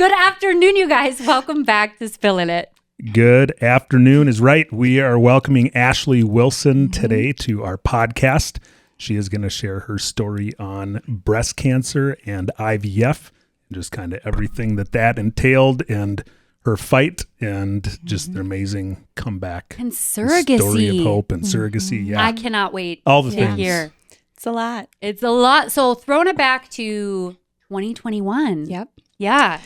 Good afternoon, you guys. Welcome back to Spillin' It. Good afternoon is right. We are welcoming Ashley Wilson today to our podcast. She is going to share her story on breast cancer and IVF, just kind of everything that entailed, and her fight, and just the amazing comeback. And surrogacy. Story of hope and surrogacy. Yeah. I cannot wait All the to things. hear. It's a lot. It's a lot. So throwing it back to 2021. Yep. Yeah.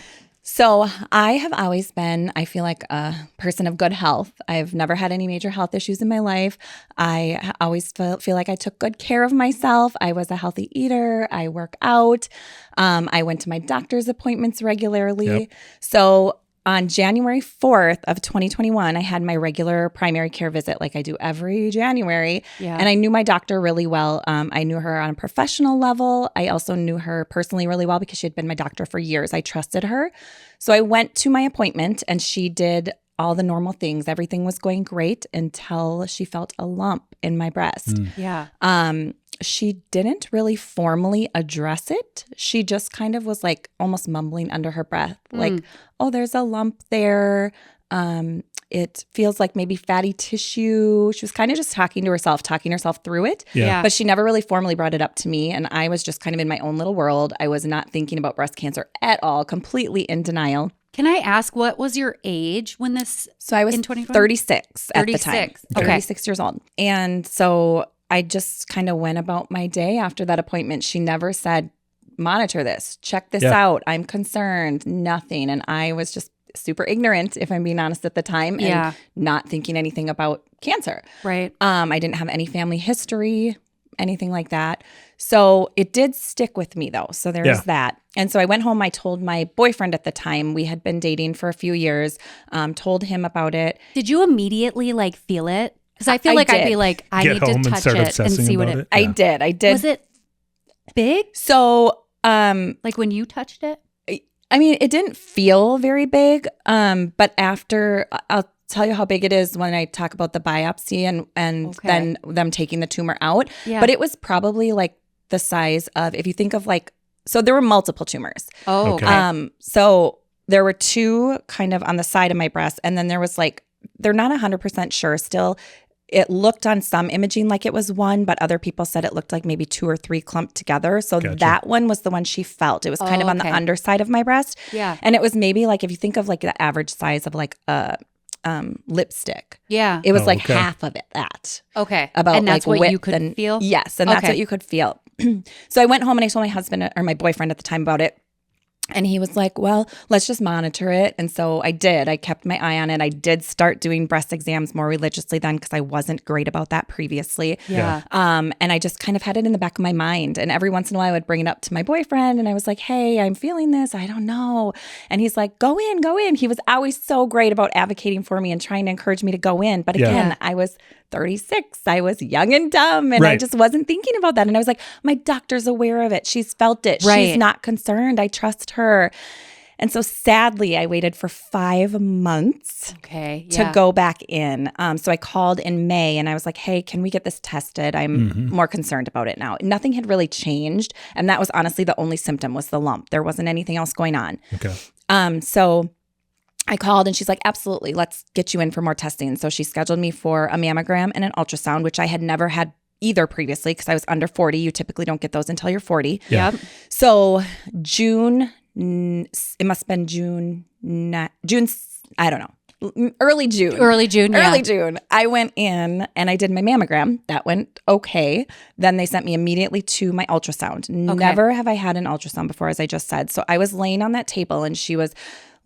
So I have always been, I feel like a person of good health. I've never had any major health issues in my life. I always feel like I took good care of myself. I was a healthy eater. I work out. I went to my doctor's appointments regularly. Yep. So on January 4th of 2021, I had my regular primary care visit like I do every January. Yeah. And I knew my doctor really well. I knew her on a professional level. I also knew her personally really well because she had been my doctor for years. I trusted her. So I went to my appointment and she did all the normal things. Everything was going great until she felt a lump in my breast. Yeah. She didn't really formally address it. She just kind of was like almost mumbling under her breath, like, oh, there's a lump there. It feels like maybe fatty tissue. She was kind of just talking herself through it. Yeah. But she never really formally brought it up to me. And I was just kind of in my own little world. I was not thinking about breast cancer at all, completely in denial. Can I ask, what was your age when this? So I was in 2020? 36 at the time. 36. Okay. 36 years old. And so I just kind of went about my day after that appointment. She never said, monitor this, check this out. I'm concerned, nothing. And I was just super ignorant, if I'm being honest, at the time, and not thinking anything about cancer. Right. I didn't have any family history, anything like that. So it did stick with me though. So there was that. And so I went home. I told my boyfriend at the time, we had been dating for a few years, told him about it. Did you immediately like feel it? Because I feel like I'd be like, I need to touch it and see what it. I did. Was it big? So, like when you touched it? I mean, it didn't feel very big, but after, I'll tell you how big it is when I talk about the biopsy and then them taking the tumor out. Yeah. But it was probably like the size of, if you think of like, so there were multiple tumors. Oh, okay. So there were two kind of on the side of my breast, and then there was like, they're not 100% sure still. It looked on some imaging like it was one, but other people said it looked like maybe two or three clumped together. So that one was the one she felt. It was kind of on the underside of my breast. Yeah. And it was maybe like, if you think of like the average size of like a lipstick. Yeah. It was like half of it, that. Okay. About and that's like what you could feel? Yes. And that's what you could feel. So I went home and I told my husband or my boyfriend at the time about it. And he was like, well, let's just monitor it. And so I did. I kept my eye on it. I did start doing breast exams more religiously then because I wasn't great about that previously. Yeah. And I just kind of had it in the back of my mind. And every once in a while I would bring it up to my boyfriend and I was like, hey, I'm feeling this. I don't know. And he's like, go in. He was always so great about advocating for me and trying to encourage me to go in. But again, I was 36. I was young and dumb and I just wasn't thinking about that. And I was like, my doctor's aware of it. She's felt it. Right. She's not concerned. I trust her. And so sadly, I waited for 5 months to go back in. So I called in May and I was like, hey, can we get this tested? I'm more concerned about it now. Nothing had really changed. And that was honestly the only symptom was the lump. There wasn't anything else going on. Okay. So I called and she's like, absolutely, let's get you in for more testing. So she scheduled me for a mammogram and an ultrasound, which I had never had either previously because I was under 40. You typically don't get those until you're 40. Yeah. Yep. So it must have been June, I don't know. Early June. I went in and I did my mammogram. That went okay. Then they sent me immediately to my ultrasound. Never have I had an ultrasound before, as I just said. So I was laying on that table and she was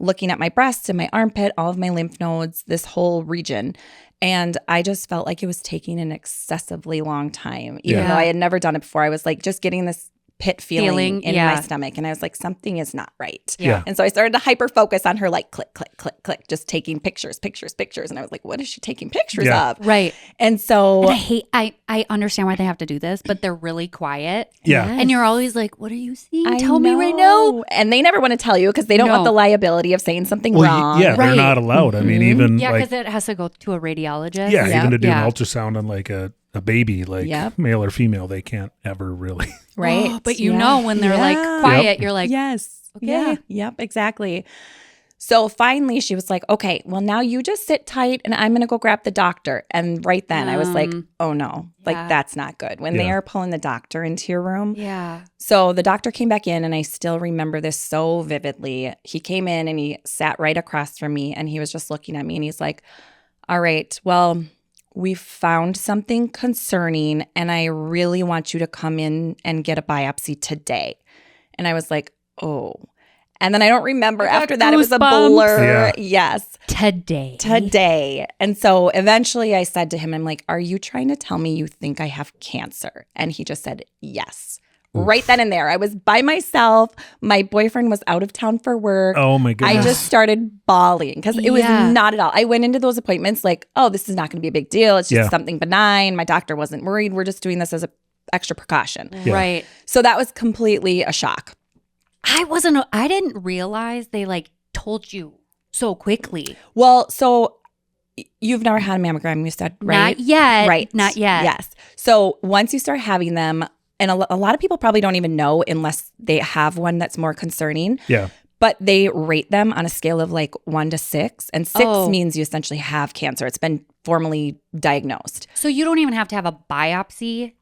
looking at my breast and my armpit, all of my lymph nodes, this whole region. And I just felt like it was taking an excessively long time, even though I had never done it before. I was like just getting this pit feeling in my stomach. And I was like, something is not right. Yeah. And so I started to hyper focus on her, like click, click, click, click, just taking pictures. And I was like, what is she taking pictures of? Right. And so I understand why they have to do this, but they're really quiet. Yeah. And you're always like, what are you seeing? I Tell me right know. now. And they never want to tell you because they don't want the liability of saying something wrong. They're not allowed. I mean, even Yeah, like, because it has to go to a radiologist. yeah, even to do an ultrasound on like a baby, like Yep. male or female, they can't ever really. Right. But you know when they're like quiet, you're like, yes. Okay. Yeah. Yep. Exactly. So finally she was like, okay, well now you just sit tight and I'm going to go grab the doctor. And right then I was like, oh no, like that's not good. When they are pulling the doctor into your room. Yeah. So the doctor came back in and I still remember this so vividly. He came in and he sat right across from me and he was just looking at me and he's like, all right, well, we found something concerning and I really want you to come in and get a biopsy today. And I was like, oh. And then I don't remember after that. It was a blur. Yeah. Yes. Today. And so eventually I said to him, I'm like, are you trying to tell me you think I have cancer? And he just said, yes. Oof. Right then and there. I was by myself. My boyfriend was out of town for work. Oh my goodness. I just started bawling because it was not at all. I went into those appointments like, oh, this is not going to be a big deal. It's just something benign. My doctor wasn't worried. We're just doing this as an extra precaution. Yeah. Right. So that was completely a shock. I didn't realize they like told you so quickly. Well, so you've never had a mammogram, you said, right? Not yet. Right. Not yet. Yes. So once you start having them, and a lot of people probably don't even know unless they have one that's more concerning. Yeah. But they rate them on a scale of like 1 to 6. And 6 means you essentially have cancer. It's been formally diagnosed. So you don't even have to have a biopsy?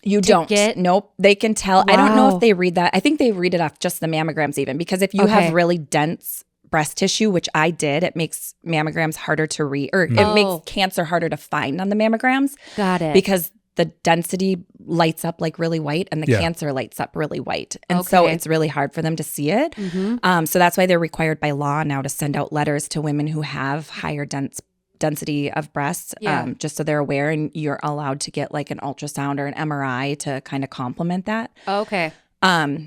You don't. Nope. They can tell. Wow. I don't know if they read that. I think they read it off just the mammograms even, because if you have really dense breast tissue, which I did, it makes mammograms harder to read, or it makes cancer harder to find on the mammograms. Got it. Because the density lights up like really white and the cancer lights up really white. And so it's really hard for them to see it. Mm-hmm. So that's why they're required by law now to send out letters to women who have higher density of breasts, just so they're aware, and you're allowed to get like an ultrasound or an MRI to kind of complement that. Okay.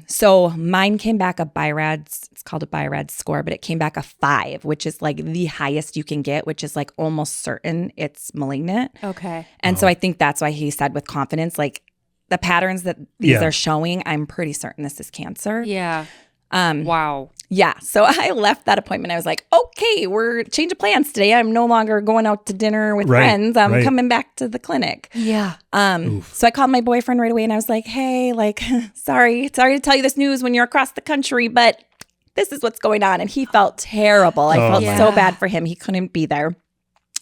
So mine came back a BI-RADS, it's called a BI-RADS score, but it came back a 5, which is like the highest you can get, which is like almost certain it's malignant. Okay. And so I think that's why he said with confidence, like the patterns that these are showing, I'm pretty certain this is cancer. Yeah. Wow. Yeah. So I left that appointment. I was like, okay, we're changing plans today. I'm no longer going out to dinner with friends. I'm coming back to the clinic. Yeah. So I called my boyfriend right away and I was like, hey, like, sorry to tell you this news when you're across the country, but this is what's going on. And he felt terrible. I felt so bad for him. He couldn't be there.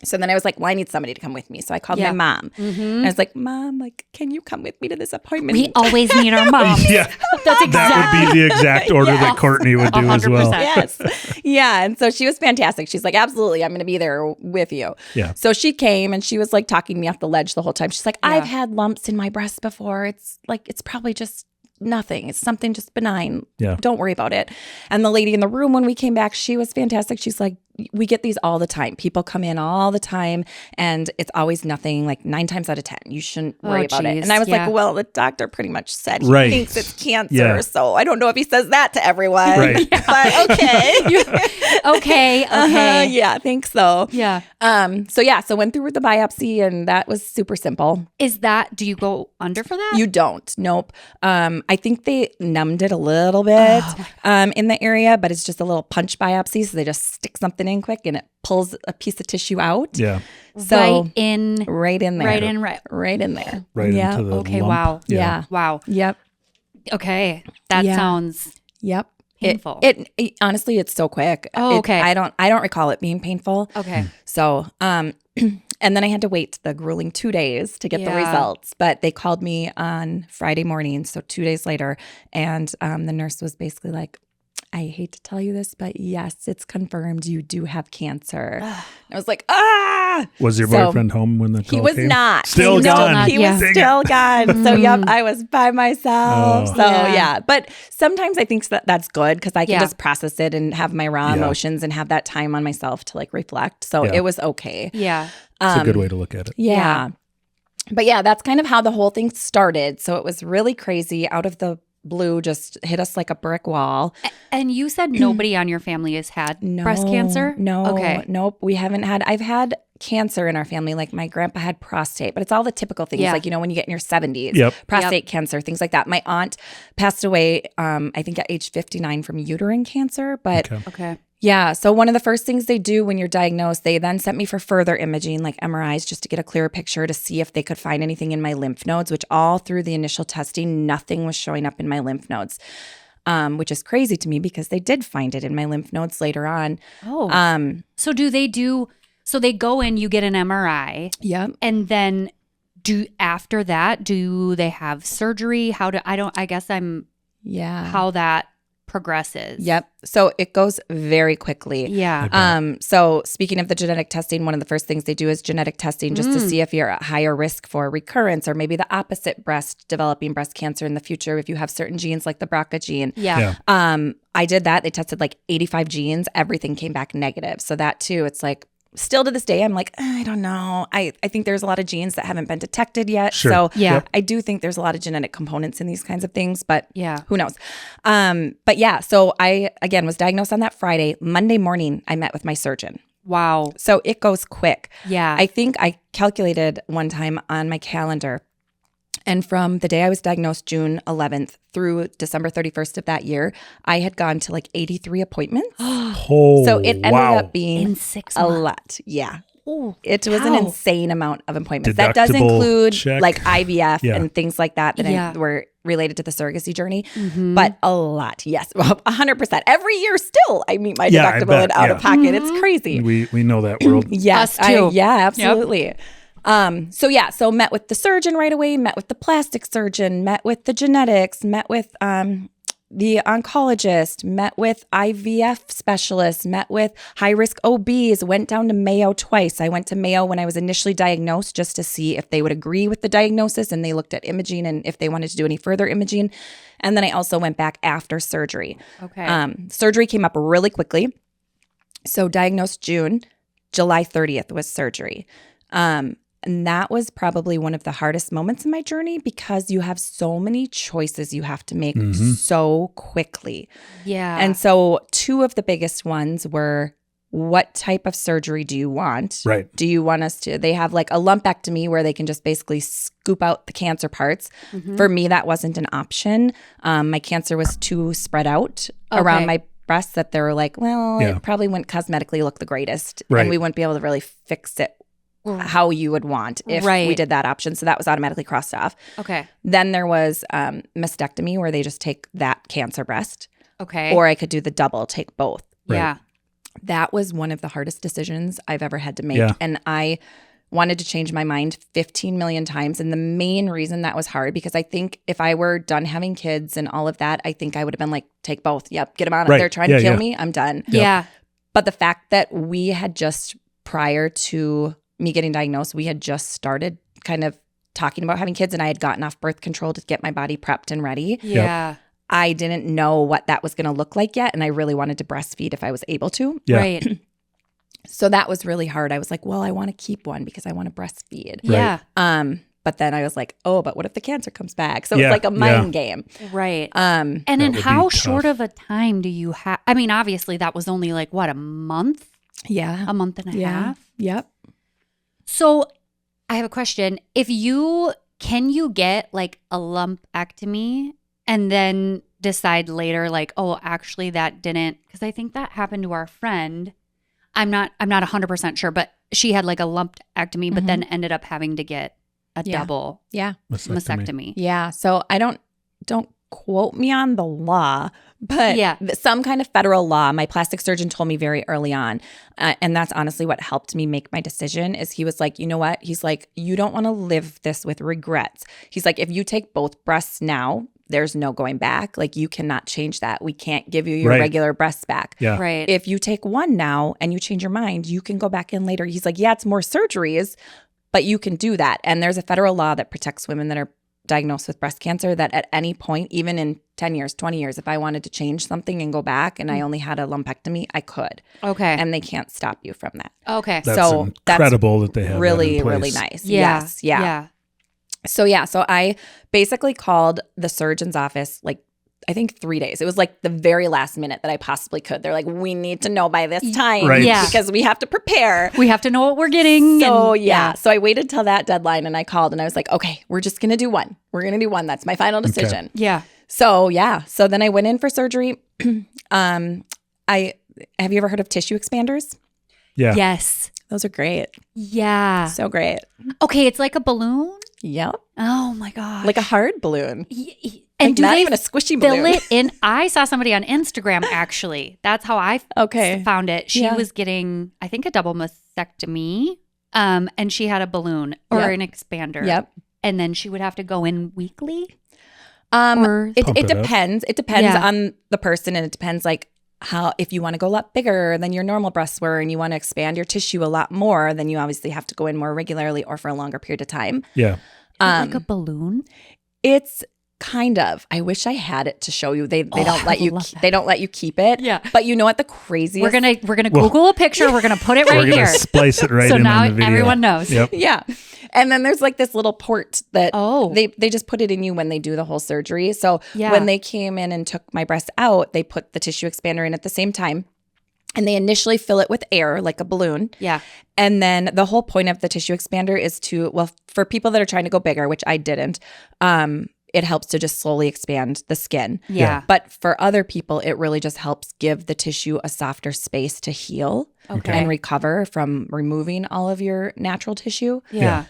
So then I was like, well, I need somebody to come with me. So I called my mom. Mm-hmm. And I was like, Mom, like, can you come with me to this appointment? We always need our moms. That would be the exact order that Courtney would do 100%. As well. Yes. Yeah. And so she was fantastic. She's like, absolutely, I'm going to be there with you. Yeah. So she came and she was like talking me off the ledge the whole time. She's like, I've had lumps in my breast before. It's like, it's probably just nothing. It's something just benign. Yeah. Don't worry about it. And the lady in the room when we came back, she was fantastic. She's like, we get these all the time. People come in all the time and it's always nothing, like 9 times out of 10. You shouldn't worry about it. And I was like, well, the doctor pretty much said he thinks it's cancer. Yeah. So I don't know if he says that to everyone. Right. But okay. Okay. Yeah, I think so. Yeah. So went through with the biopsy and that was super simple. Do you go under for that? You don't. Nope. I think they numbed it a little bit in the area, but it's just a little punch biopsy. So they just stick something in quick and it pulls a piece of tissue out. Yeah. So right in there. Right in there. Right yeah. into the okay. lump. Wow. Yeah. Wow. Yep. Okay. That sounds painful. It honestly, it's so quick. Oh, okay. I don't recall it being painful. Okay. So, and then I had to wait the grueling 2 days to get the results. But they called me on Friday morning, so 2 days later, and the nurse was basically like, I hate to tell you this, but yes, it's confirmed you do have cancer. I was like, Was your boyfriend home when the call He was came? not. Still gone. He was still gone. So, I was by myself. But sometimes I think that's good because I can just process it and have my raw emotions and have that time on myself to like reflect. So it was okay. Yeah. It's a good way to look at it. Yeah. But that's kind of how the whole thing started. So it was really crazy. Out of the blue, just hit us like a brick wall. And you said nobody on your family has had breast cancer? No. Okay. Nope. We haven't had. I've had cancer in our family. Like my grandpa had prostate, but it's all the typical things like, when you get in your 70s, prostate cancer, things like that. My aunt passed away, I think at age 59 from uterine cancer, but okay. Yeah. So one of the first things they do when you're diagnosed, they then sent me for further imaging, like MRIs, just to get a clearer picture to see if they could find anything in my lymph nodes, which all through the initial testing, nothing was showing up in my lymph nodes. which is crazy to me because they did find it in my lymph nodes later on. Oh. So they go in, you get an MRI. Yep. And then after that, do they have surgery? How that progresses. Yep. So it goes very quickly. Yeah. So speaking of the genetic testing, one of the first things they do is genetic testing just to see if you're at higher risk for recurrence or maybe the opposite developing breast cancer in the future if you have certain genes like the BRCA gene. Yeah. I did that. They tested like 85 genes. Everything came back negative. So that too, it's like, still to this day, I'm like, I don't know. I think there's a lot of genes that haven't been detected yet. Sure. So yeah, I do think there's a lot of genetic components in these kinds of things, but yeah, who knows? But yeah, so I, again, was diagnosed on that Friday. Monday morning, I met with my surgeon. Wow. So it goes quick. Yeah. I think I calculated one time on my calendar, and from the day I was diagnosed, June 11th, through December 31st of that year, I had gone to like 83 appointments. So it ended up being in 6 a months. lot. Yeah. Ooh, it was an insane amount of appointments. Deductible That does include check. like IVF and things like that were related to the surrogacy journey. But a lot. Yes. Well, 100%. Every year still, I meet my deductible and out of pocket. It's crazy. We know that world. Yes. Us too. Absolutely. Yep. So met with the surgeon right away, met with the plastic surgeon, met with the genetics, met with the oncologist, met with IVF specialists, met with high-risk OBs, went down to Mayo twice. I went to Mayo when I was initially diagnosed just to see if they would agree with the diagnosis, and they looked at imaging and if they wanted to do any further imaging. And then I also went back after surgery. Okay. Surgery came up really quickly. So diagnosed June, July 30th was surgery. And that was probably one of the hardest moments in my journey because you have so many choices you have to make so quickly. Yeah. And so two of the biggest ones were, what type of surgery do you want? Right. Do you want us to, they have like a lumpectomy where they can just basically scoop out the cancer parts. For me, that wasn't an option. My cancer was too spread out around my breasts that they were like, well, it probably wouldn't cosmetically look the greatest. Right. And we wouldn't be able to really fix it how you would want if we did that option. So that was automatically crossed off. Okay. Then there was mastectomy where they just take that cancer breast. Okay. Or I could do the double, take both. Right. Yeah. That was one of the hardest decisions I've ever had to make. Yeah. And I wanted to change my mind 15 million times. And the main reason that was hard, because I think if I were done having kids and all of that, I think I would have been like, take both. Yep, get them out. If they're trying to kill me, I'm done. Yeah. But the fact that we had just, prior to me getting diagnosed, we had just started kind of talking about having kids, and I had gotten off birth control to get my body prepped and ready. Yeah. I didn't know what that was going to look like yet, and I really wanted to breastfeed if I was able to. Yeah. Right. So that was really hard. I was like, well, I want to keep one because I want to breastfeed. Yeah. But then I was like, oh, but what if the cancer comes back? So it's like a mind game. Right. And then how short of a time do you have? I mean, obviously that was only like what, a month? Yeah. A month and a half? Yep. So I have a question. Can you get like a lumpectomy and then decide later like, oh, actually that didn't, because I think that happened to our friend. I'm not 100% sure, but she had like a lumpectomy, but then ended up having to get a double mastectomy. Yeah. So I don't quote me on the law, but some kind of federal law. My plastic surgeon told me very early on, and that's honestly what helped me make my decision, is he was like, you know what? He's like, you don't want to live this with regrets. He's like, if you take both breasts now, there's no going back. Like, you cannot change that. We can't give you your regular breasts back. Yeah. Right. If you take one now and you change your mind, you can go back in later. He's like, yeah, it's more surgeries, but you can do that. And there's a federal law that protects women that are diagnosed with breast cancer, that at any point, even in 10 years, 20 years, if I wanted to change something and go back and I only had a lumpectomy, I could. Okay. And they can't stop you from that. Okay. That's incredible that they have really, that in place. really nice. Yeah. Yes. Yeah. So I basically called the surgeon's office like, I think 3 days. It was like the very last minute that I possibly could. They're like, we need to know by this time because we have to prepare. We have to know what we're getting. So So I waited till that deadline and I called and I was like, okay, we're just going to do one. We're going to do one. That's my final decision. Okay. Yeah. So So then I went in for surgery. Have you ever heard of tissue expanders? Yeah. Yes. Those are great. Yeah. So great. Okay. It's like a balloon. Yep. Oh my gosh. Like a hard balloon. And like do not they even a squishy fill balloon. it in? I saw somebody on Instagram, actually. That's how I found it. She was getting, I think, a double mastectomy, and she had a balloon or an expander. Yep. And then she would have to go in weekly? It depends. It depends Yeah. on the person, and it depends like how, if you want to go a lot bigger than your normal breasts were and you want to expand your tissue a lot more, then you obviously have to go in more regularly or for a longer period of time. Yeah. Like a balloon? It's kind of. I wish I had it to show you. They don't let you. They don't let you keep it. Yeah. But you know what? The craziest. We're gonna Google a picture. We're gonna put it right We're here. gonna splice it right So in now on the video. everyone knows. Yep. Yeah. And then there's like this little port that Oh. they just put it in you when they do the whole surgery. So Yeah. when they came in and took my breast out, they put the tissue expander in at the same time. And they initially fill it with air like a balloon. Yeah. And then the whole point of the tissue expander is to, well, for people that are trying to go bigger, which I didn't, it helps to just slowly expand the skin. Yeah. But for other people, it really just helps give the tissue a softer space to heal Okay. and recover from removing all of your natural tissue. Yeah.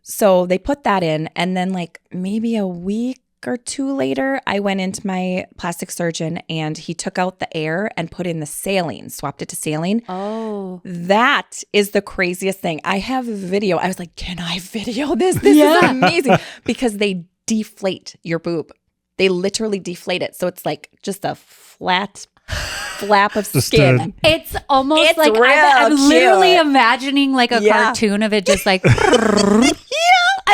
So they put that in, and then like maybe a week or two later, I went into my plastic surgeon and he took out the air and put in the saline, swapped it to saline. Oh. That is the craziest thing. I have video. I was like, can I video this? This is amazing. Because they deflate your boob. They literally deflate it. So it's like just a flat flap of skin. It's almost It's like real I'm cute. literally imagining like a cartoon of it just like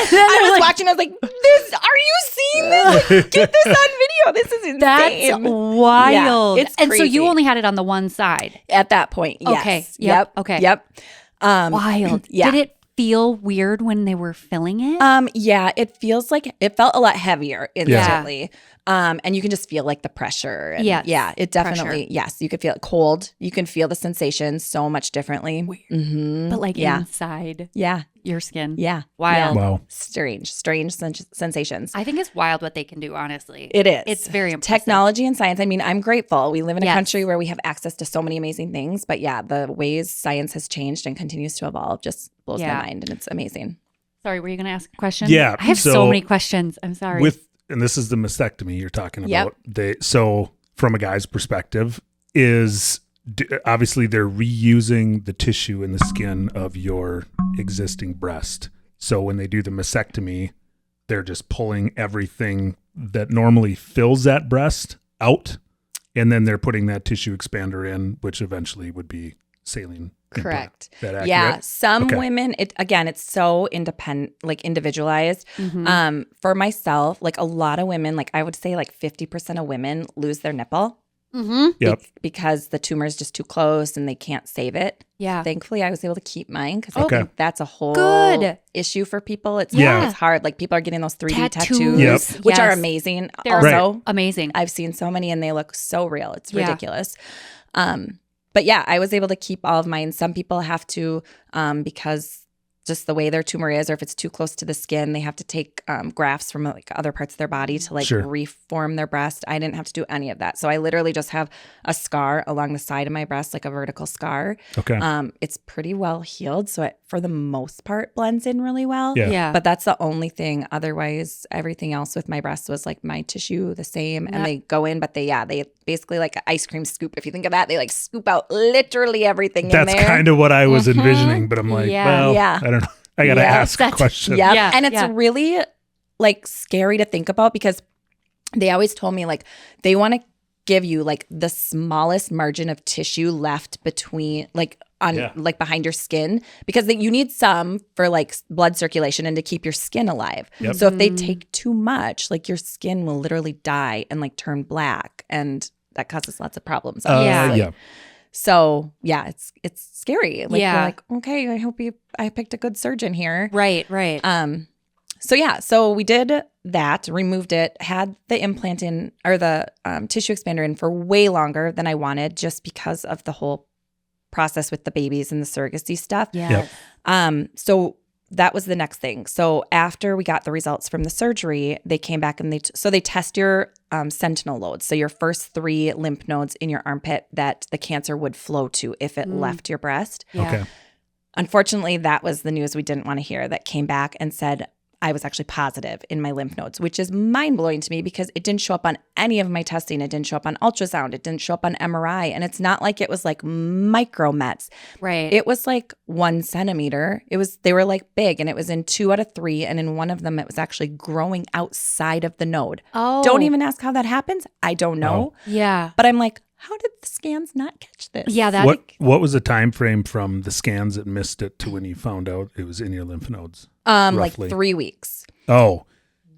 I was watching. I was like, "This? Are you seeing this? Get this on video. This is insane." That's wild. Yeah, it's and so you crazy. only had it on the one side. At that point, yes. Okay. Yep. Okay. Yep. Wild. Yeah. Did it feel weird when they were filling it? Yeah, it feels like it felt a lot heavier instantly. And you can just feel like the pressure. And Yes. Yeah, it definitely, Pressure. yes, you could feel it cold. You can feel the sensation so much differently. Mm-hmm. But like yeah. inside Yeah. your skin. Yeah. Wild. Yeah. Wow. Strange sensations. I think it's wild what they can do, honestly. It is. It's very impressive. Technology and science. I mean, I'm grateful. We live in a Yes. country where we have access to so many amazing things. But yeah, the ways science has changed and continues to evolve just blows my mind. And it's amazing. Sorry, were you going to ask a question? Yeah, I have so so many questions. I'm sorry. And this is the mastectomy you're talking Yep. about. So from a guy's perspective, obviously they're reusing the tissue in the skin of your existing breast. So when they do the mastectomy, they're just pulling everything that normally fills that breast out, and then they're putting that tissue expander in, which eventually would be saline. Correct. Is that accurate? Yeah. Some Okay. women, it's so independent, like individualized. Mm-hmm. For myself, like a lot of women, like I would say like 50% of women lose their nipple Mm-hmm. Yep. because the tumor is just too close and they can't save it. Yeah. Thankfully, I was able to keep mine because Okay. I think that's a whole Good. issue for people. It's Yeah. it's hard. Like people are getting those 3D Tattoos. tattoos, Yep. which are Yes. amazing. They're Also, amazing. I've seen so many and they look so real. It's Yeah. ridiculous. But yeah, I was able to keep all of mine. Some people have to, because just the way their tumor is, or if it's too close to the skin, they have to take grafts from like other parts of their body to like Sure. reform their breast. I didn't have to do any of that. So I literally just have a scar along the side of my breast, like a vertical scar. Okay. It's pretty well healed. So it, for the most part, blends in really well. Yeah. Yeah. But that's the only thing. Otherwise, everything else with my breast was like my tissue the same. And Yep. they go in, but they basically like an ice cream scoop. If you think of that, they like scoop out literally everything That's in there. kind of what I was envisioning, but I'm like, Yeah. well, Yeah. I don't know. I got to Yeah. ask a That's- question. Yep. Yeah, And it's yeah. really like scary to think about because they always told me like they want to give you like the smallest margin of tissue left between like on Yeah. like behind your skin because you need some for like blood circulation and to keep your skin alive. Yep. So if they take too much, like your skin will literally die and like turn black, and that causes lots of problems. Obviously. Yeah. So yeah, it's scary. Like Yeah. you're like, okay, I hope I picked a good surgeon here. Right. Right. So yeah, so we did that, removed it, had the implant in or the tissue expander in for way longer than I wanted, just because of the whole process with the babies and the surrogacy stuff. yeah. Yep. So that was the next thing. So after we got the results from the surgery, they came back and they test your sentinel loads. So your first 3 lymph nodes in your armpit that the cancer would flow to if it left your breast. Yeah. Okay. Unfortunately, that was the news we didn't want to hear. That came back and said, I was actually positive in my lymph nodes, which is mind-blowing to me because it didn't show up on any of my testing. It didn't show up on ultrasound. It didn't show up on MRI. And it's not like it was like micromets. Right. It was like 1 centimeter. They were like big, and it was in 2 out of 3. And in one of them, it was actually growing outside of the node. Oh. Don't even ask how that happens. I don't know. Yeah. But I'm like, how did the scans not catch this? Yeah. What was the time frame from the scans that missed it to when you found out it was in your lymph nodes? Like roughly? 3 weeks. Oh,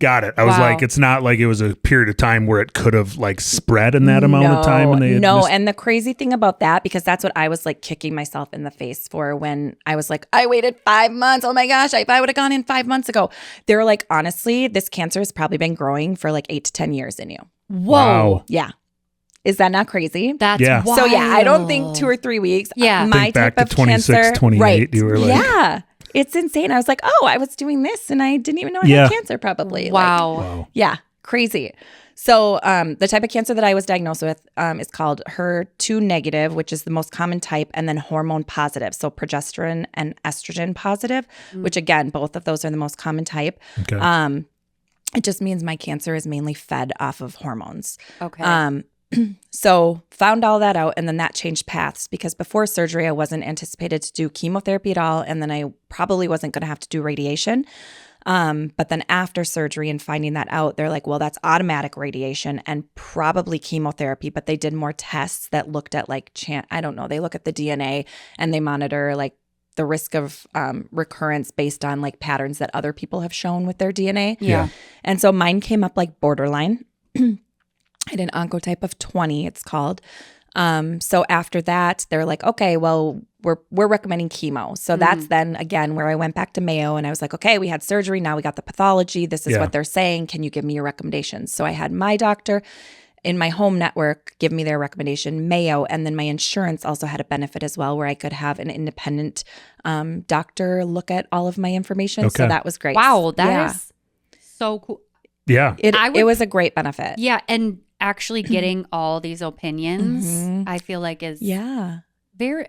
got it. I was Wow. like, it's not like it was a period of time where it could have like spread in that amount of time. And they had missed- And the crazy thing about that, because that's what I was like kicking myself in the face for when I was like, I waited 5 months. Oh my gosh, if I would have gone in 5 months ago. They were like, honestly, this cancer has probably been growing for like 8 to 10 years in you. Whoa. Wow. Yeah. Is that not crazy? That's Yeah. wild. So yeah, I don't think 2 or 3 weeks. Yeah. My Think back type to of 26, cancer, 28, right? you were like- yeah, it's insane. I was like, oh, I was doing this, and I didn't even know I had cancer. Probably. Wow. Wow. Yeah, crazy. So the type of cancer that I was diagnosed with is called HER2 negative, which is the most common type, and then hormone positive. So progesterone and estrogen positive, which again, both of those are the most common type. Okay. It just means my cancer is mainly fed off of hormones. Okay. So found all that out, and then that changed paths because before surgery, I wasn't anticipated to do chemotherapy at all, and then I probably wasn't going to have to do radiation. But then after surgery and finding that out, they're like, well, that's automatic radiation and probably chemotherapy. But they did more tests that looked at like, I don't know, they look at the DNA and they monitor like the risk of recurrence based on like patterns that other people have shown with their DNA. Yeah. And so mine came up like borderline. I had an oncotype of 20, it's called. So after that, they're like, okay, well, we're recommending chemo. So that's then again where I went back to Mayo and I was like, okay, we had surgery. Now we got the pathology. This is what they're saying. Can you give me your recommendations? So I had my doctor in my home network give me their recommendation, Mayo. And then my insurance also had a benefit as well where I could have an independent doctor look at all of my information. Okay. So that was great. Wow. That is so cool. Yeah. It was a great benefit. Yeah. And actually getting all these opinions, I feel like is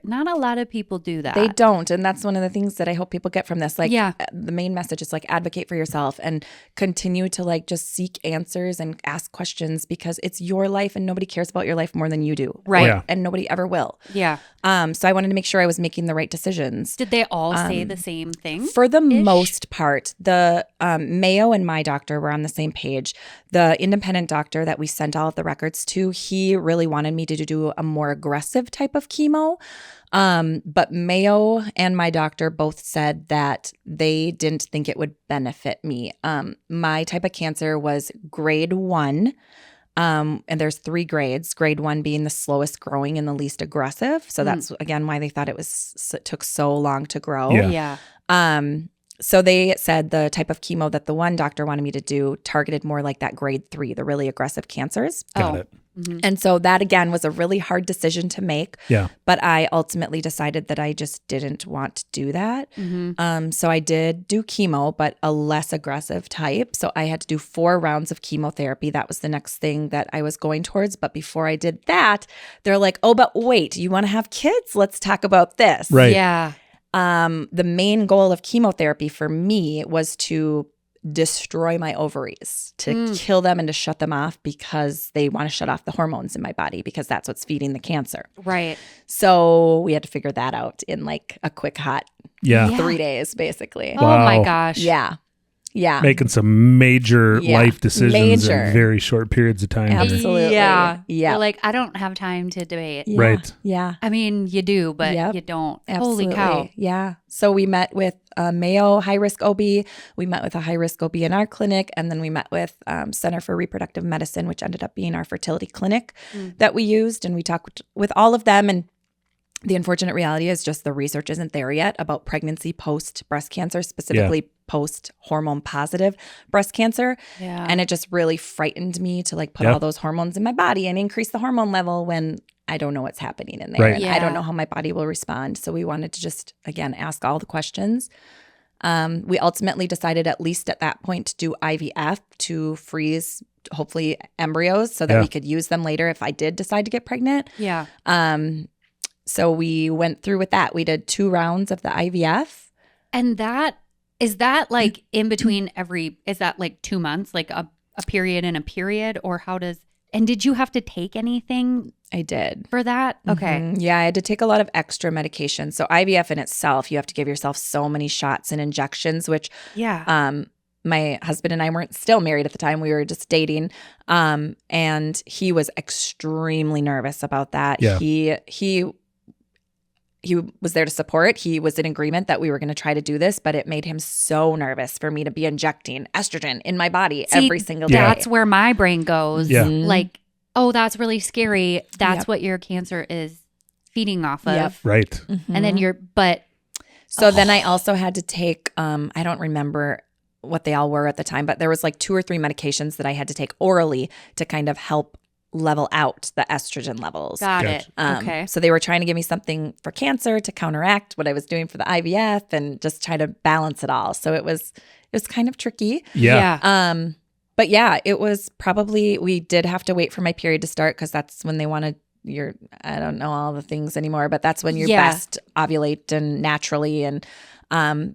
not a lot of people do that. They don't. And that's one of the things that I hope people get from this. Like the main message is like advocate for yourself and continue to like just seek answers and ask questions because it's your life and nobody cares about your life more than you do. Right. Yeah. And nobody ever will. Yeah. So I wanted to make sure I was making the right decisions. Did they all say the same thing? For the most part, the Mayo and my doctor were on the same page. The independent doctor that we sent all of the records to, he really wanted me to do a more aggressive type of chemo. But Mayo and my doctor both said that they didn't think it would benefit me. My type of cancer was grade 1. And there's 3 grades, grade 1 being the slowest growing and the least aggressive. So that's, again, why they thought it took so long to grow. Yeah. So they said the type of chemo that the one doctor wanted me to do targeted more like that grade 3, the really aggressive cancers. Got it. And so that, again, was a really hard decision to make. Yeah. But I ultimately decided that I just didn't want to do that. So I did do chemo, but a less aggressive type. So I had to do 4 rounds of chemotherapy. That was the next thing that I was going towards. But before I did that, they're like, oh, but wait, you want to have kids? Let's talk about this. Right. Yeah. The main goal of chemotherapy for me was to destroy my ovaries, to kill them and to shut them off because they want to shut off the hormones in my body because that's what's feeding the cancer. Right. So we had to figure that out in like a quick hot 3 days, basically. Oh my Wow. gosh. Yeah. Making some major life decisions in Major. very short periods of time. here. Absolutely. Yeah. Yeah. You're like, I don't have time to debate. Yeah. Right. Yeah. I mean, you do, but Yep. you don't. Absolutely. Holy cow. Yeah. So we met with Mayo high-risk OB. We met with a high-risk OB in our clinic. And then we met with Center for Reproductive Medicine, which ended up being our fertility clinic that we used. And we talked with all of them. And the unfortunate reality is just the research isn't there yet about pregnancy post breast cancer, specifically post hormone positive breast cancer. Yeah. And it just really frightened me to like put all those hormones in my body and increase the hormone level when I don't know what's happening in there. Right. And Yeah. I don't know how my body will respond. So we wanted to just, again, ask all the questions. We ultimately decided, at least at that point, to do IVF to freeze, hopefully, embryos so that we could use them later if I did decide to get pregnant. Yeah. So we went through with that. We did 2 rounds of the IVF. And that Is that like in between is that like 2 months, like a period and a period, or and did you have to take anything? I did. For that? Okay. Mm-hmm. Yeah, I had to take a lot of extra medication. So IVF in itself, you have to give yourself so many shots and injections, which my husband and I weren't still married at the time. We were just dating. And he was extremely nervous about that. Yeah. He was there to support. He was in agreement that we were going to try to do this, but it made him so nervous for me to be injecting estrogen in my body every single day. That's where my brain goes. Yeah. Like, oh, that's really scary. That's what your cancer is feeding off of. Yep. Right. Mm-hmm. And then So then I also had to take, I don't remember what they all were at the time, but there was like 2 or 3 medications that I had to take orally to kind of help level out the estrogen levels. Got it. Okay. So they were trying to give me something for cancer to counteract what I was doing for the IVF and just try to balance it all. So it was kind of tricky. Yeah. But yeah, it was probably, we did have to wait for my period to start because that's when they wanted I don't know all the things anymore, but that's when you're best ovulate and naturally and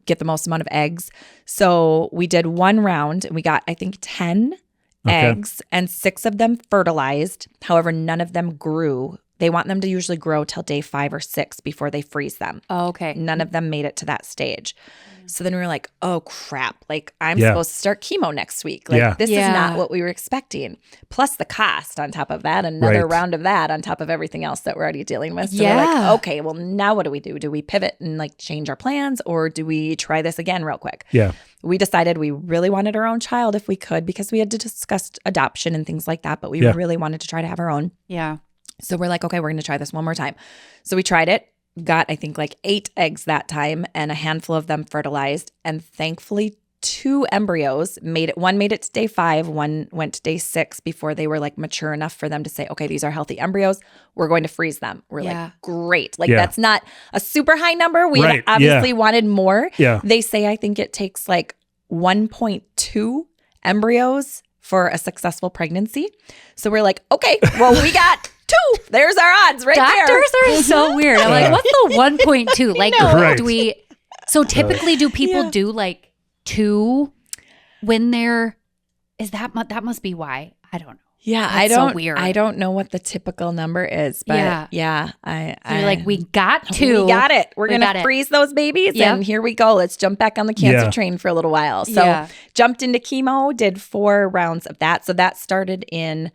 get the most amount of eggs. So we did 1 round and we got, I think, 10 eggs and 6 of them fertilized. However, none of them grew. They want them to usually grow till day 5 or 6 before they freeze them. Oh, okay. None of them made it to that stage. So then we were like, oh crap, like I'm supposed to start chemo next week. Like this is not what we were expecting. Plus the cost on top of that, another round of that on top of everything else that we're already dealing with. So we're like, okay, well now what do we do? Do we pivot and like change our plans or do we try this again real quick? Yeah. We decided we really wanted our own child if we could because we had to discuss adoption and things like that, but we really wanted to try to have our own. Yeah. So we're like, okay, we're going to try this one more time. So we tried it. Got, I think, like 8 eggs that time and a handful of them fertilized. And thankfully, 2 embryos made it. One made it to day 5. One went to day 6 before they were like mature enough for them to say, okay, these are healthy embryos. We're going to freeze them. We're like, great. Like that's not a super high number. We had obviously wanted more. Yeah. They say, I think it takes like 1.2 embryos for a successful pregnancy. So we're like, okay, well, we got 2. There's our odds right there. Doctors are so weird. I'm like, what's the 1.2? Like, do we? So typically, do people do like 2 when they're? Is that must be why? I don't know. Yeah, That's so weird. I don't know what the typical number is, but I you're like, we got 2. We got it. We're gonna freeze those babies, and here we go. Let's jump back on the cancer train for a little while. So jumped into chemo, did 4 rounds of that. So that started in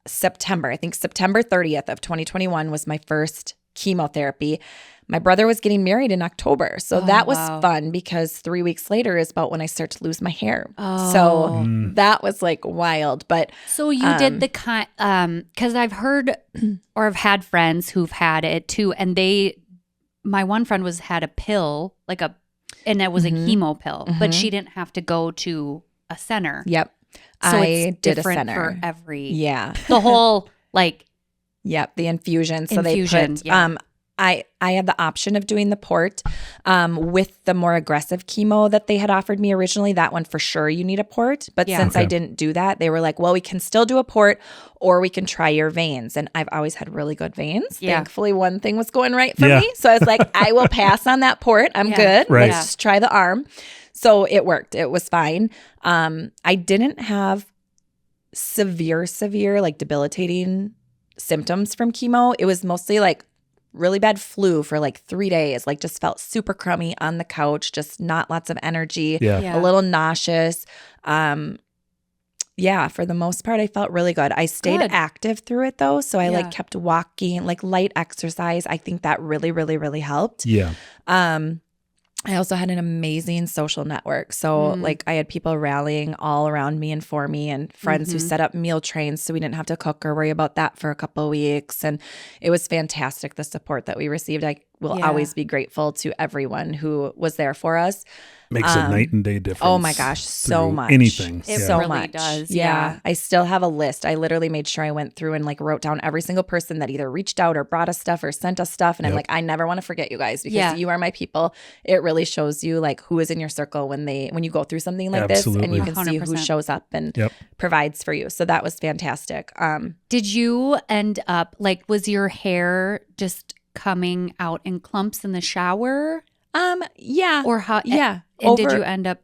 September. I think September 30th of 2021 was my first chemotherapy. My brother was getting married in October. So that was fun because 3 weeks later is about when I start to lose my hair. Oh. So that was like wild. But so you did the kind, because I've heard or I've had friends who've had it too. And my one friend had a pill, and it was a chemo pill, but she didn't have to go to a center. Yep. So I it's did different a center for every the whole like the infusion. So infusion, they put I had the option of doing the port with the more aggressive chemo that they had offered me originally. That one for sure you need a port. But since I didn't do that, they were like, well, we can still do a port or we can try your veins. And I've always had really good veins. Yeah. Thankfully, one thing was going right for me. So I was like, I will pass on that port. I'm good. Right. Let's just try the arm. So it worked. It was fine. I didn't have severe, like debilitating symptoms from chemo. It was mostly like really bad flu for like 3 days, like just felt super crummy on the couch, just not lots of energy, a little nauseous. For the most part, I felt really good. I stayed active through it though. So I like kept walking, like light exercise. I think that really, really, really helped. Yeah. I also had an amazing social network. So like I had people rallying all around me and for me and friends who set up meal trains so we didn't have to cook or worry about that for a couple of weeks. And it was fantastic, the support that we received. I will always be grateful to everyone who was there for us. Makes a night and day difference. Oh my gosh, so much. Anything. It so really much. does. Yeah. I still have a list. I literally made sure I went through and like wrote down every single person that either reached out or brought us stuff or sent us stuff. And I'm like, I never want to forget you guys because you are my people. It really shows you like who is in your circle when you go through something like this and you can 100%. See who shows up and provides for you. So that was fantastic. Did you end up was your hair just coming out in clumps in the shower? Yeah. Or how? Yeah. And did you end up?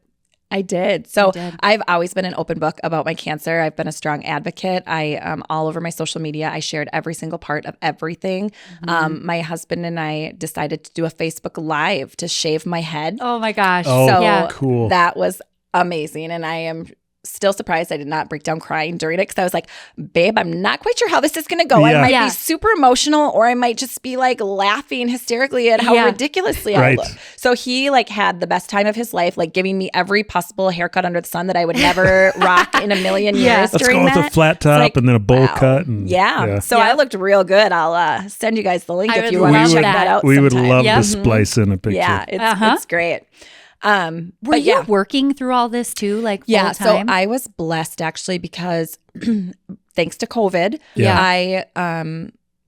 I did. So You did. I've always been an open book about my cancer. I've been a strong advocate. I all over my social media, I shared every single part of everything. My husband and I decided to do a Facebook Live to shave my head. Oh my gosh. Oh, So yeah. cool. that was amazing. And I am still surprised I did not break down crying during it because I was like, babe, I'm not quite sure how this is going to go. Yeah. I might Yeah. be super emotional or I might just be like laughing hysterically at how Yeah. ridiculously Right. I look. So he like had the best time of his life, like giving me every possible haircut under the sun that I would never rock in a million Yeah. years Let's during go with that. a flat top like, and then a bowl wow. cut. And, Yeah. So Yeah. I looked real good. I'll send you guys the link I if would you want love to check that. that out We would sometime. love Yep. to splice in a picture. Yeah, it's great. Were But you yeah. working through all this too, like full Yeah, so time? I was blessed actually because thanks to COVID, Yeah. I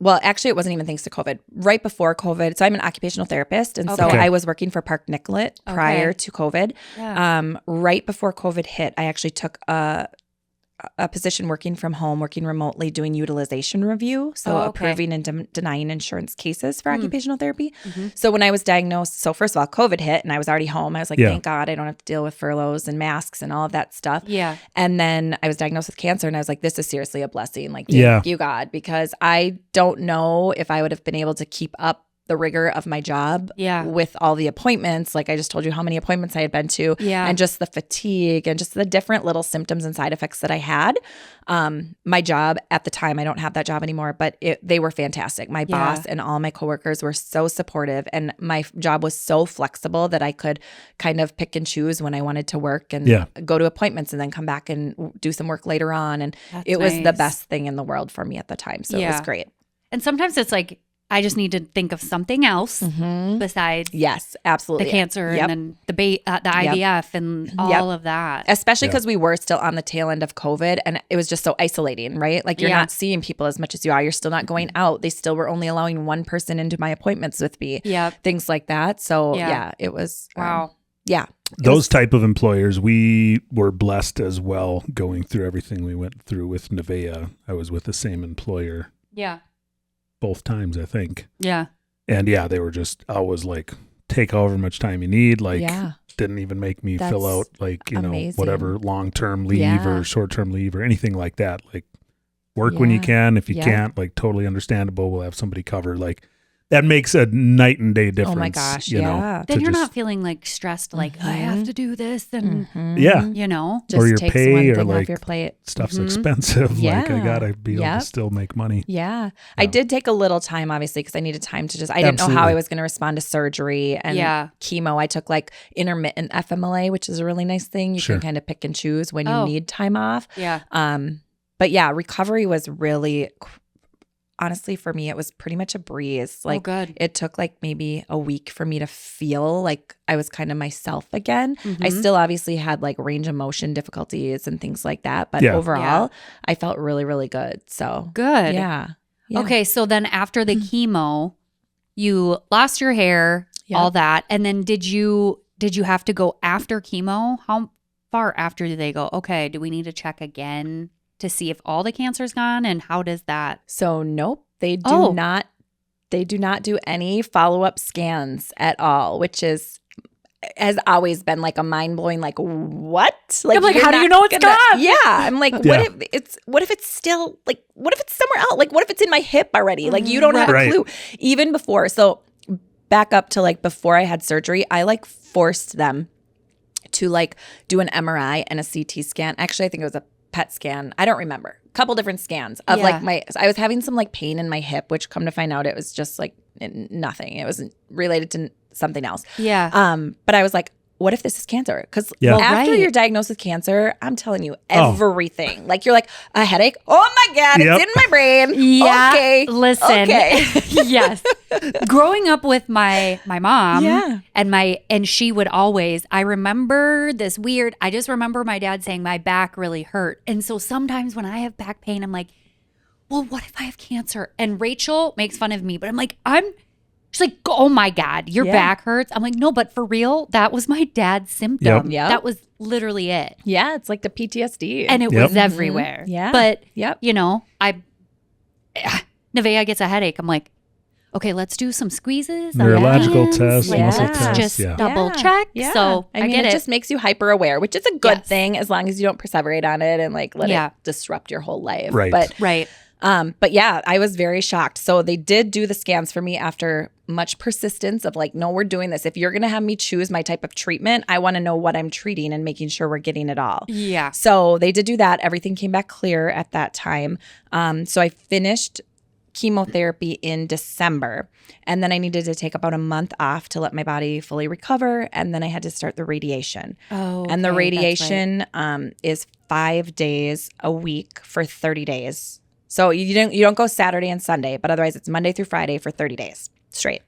well, actually it wasn't even thanks to COVID. Right before COVID, so I'm an occupational therapist and so Okay. I was working for Park Nicollet prior Okay. to COVID. Yeah. Right before COVID hit, I actually took a position working from home, working remotely, doing utilization review. So Oh, okay. approving and denying insurance cases for Mm. occupational therapy. Mhm. So when I was diagnosed, so first of all, COVID hit and I was already home. I was like, Yeah. thank God I don't have to deal with furloughs and masks and all of that stuff. Yeah. And then I was diagnosed with cancer and I was like, this is seriously a blessing. Like, Yeah. thank you, God, because I don't know if I would have been able to keep up the rigor of my job Yeah. with all the appointments. Like I just told you how many appointments I had been to Yeah. and just the fatigue and just the different little symptoms and side effects that I had. My job at the time, I don't have that job anymore, but they were fantastic. My Yeah. boss and all my coworkers were so supportive and my job was so flexible that I could kind of pick and choose when I wanted to work and Yeah. go to appointments and then come back and do some work later on. And That's it was the nice. best thing in the world for me at the time. So it was Yeah. great. And sometimes it's like, I just need to think of something else besides Yes, absolutely. the cancer Yep. and then the IVF and all of that. Especially Yeah. because we were still on the tail end of COVID and it was just so isolating, right? Like you're Yeah. not seeing people as much as you are. You're still not going out. They still were only allowing one person into my appointments with me. Yep. Things like that. So Yeah. yeah, it was. Wow. Yeah. Those type of employers, we were blessed as well going through everything we went through with Nevea. I was with the same employer Yeah. both times, I think. Yeah. And yeah, they were just always like, take however much time you need. Like, Yeah. didn't even make me That's fill out like, amazing. whatever long-term leave Yeah. or short-term leave or anything like that. Like, work when you Yeah. can. If you Yeah. can't, like, totally understandable. We'll have somebody cover. Like, that makes a night and day difference. Oh my gosh, you know, yeah. Then to you're just- not feeling like stressed, like I have to do this and, Yeah. you know. Just Or your takes pay one or, thing like, off your plate. stuff's expensive. Like, I Yeah. gotta be able Yep. to still make money. Yeah. I did take a little time, obviously, because I needed time to I didn't know how Absolutely. I was going to respond to surgery and Yeah. chemo. I took like intermittent FMLA, which is a really nice thing. You Sure. can kind of pick and choose when Oh. you need time off. Yeah. But yeah, recovery was really, honestly, for me, it was pretty much a breeze. Like, good. it took like maybe a week for me to feel like I was kind of myself again. I Mhm. still obviously had like range of motion difficulties and things like that. But Yeah. overall, I felt really, really good. So, Good. yeah. Yeah. Okay. So then after the chemo, you lost your hair, Yep. all that. And then did you have to go after chemo? How far after do they go, okay, do we need to check again to see if all the cancer's gone? And how does that? So nope, they do Oh. not. They do not do any follow-up scans at all, which has always been like a mind-blowing. Like what? I'm like, you're how do you not know it's gonna- gone? Yeah, I'm like, Yeah. what if it's still like, what if it's somewhere else? Like, what if it's in my hip already? Like, you don't have Right. a clue. Even before, so back up to like before I had surgery, I like forced them to like do an MRI and a CT scan. Actually, I think it was a PET scan. I don't remember. A couple different scans of Yeah. like I was having some like pain in my hip, which come to find out it was just like nothing. It wasn't related to something else. Yeah. But I was like, what if this is cancer? Because Yeah. after Right. you're diagnosed with cancer, I'm telling you Oh. everything. Like you're like, a headache? Oh my God, Yep. it's in my brain. Yeah. Okay. Listen. Okay. Yes. Growing up with my mom Yeah. and she would always, I remember this weird, I just remember my dad saying my back really hurt. And so sometimes when I have back pain, I'm like, well, what if I have cancer? And Rachel makes fun of me, but I'm like, she's like, oh my God, your Yeah. back hurts. I'm like, no, but for real, that was my dad's symptom. Yep. That was literally it. Yeah, it's like the PTSD. And it Yep. was everywhere. Yeah. But, Yep. you know, Nevea gets a headache. I'm like, okay, let's do some squeezes. Neurological tests, muscle tests. Just double check. Yeah. So I mean, get it just makes you hyper aware, which is a good thing as long as you don't perseverate on it and like let it disrupt your whole life. Right. But yeah, I was very shocked. So they did do the scans for me after much persistence of like, no, we're doing this. If you're going to have me choose my type of treatment, I want to know what I'm treating and making sure we're getting it all. Yeah. So they did do that. Everything came back clear at that time. So I finished chemotherapy in December, and then I needed to take about a month off to let my body fully recover, and then I had to start the radiation. Oh, and the radiation is 5 days a week for 30 days. So you don't go Saturday and Sunday, but otherwise it's Monday through Friday for 30 days straight.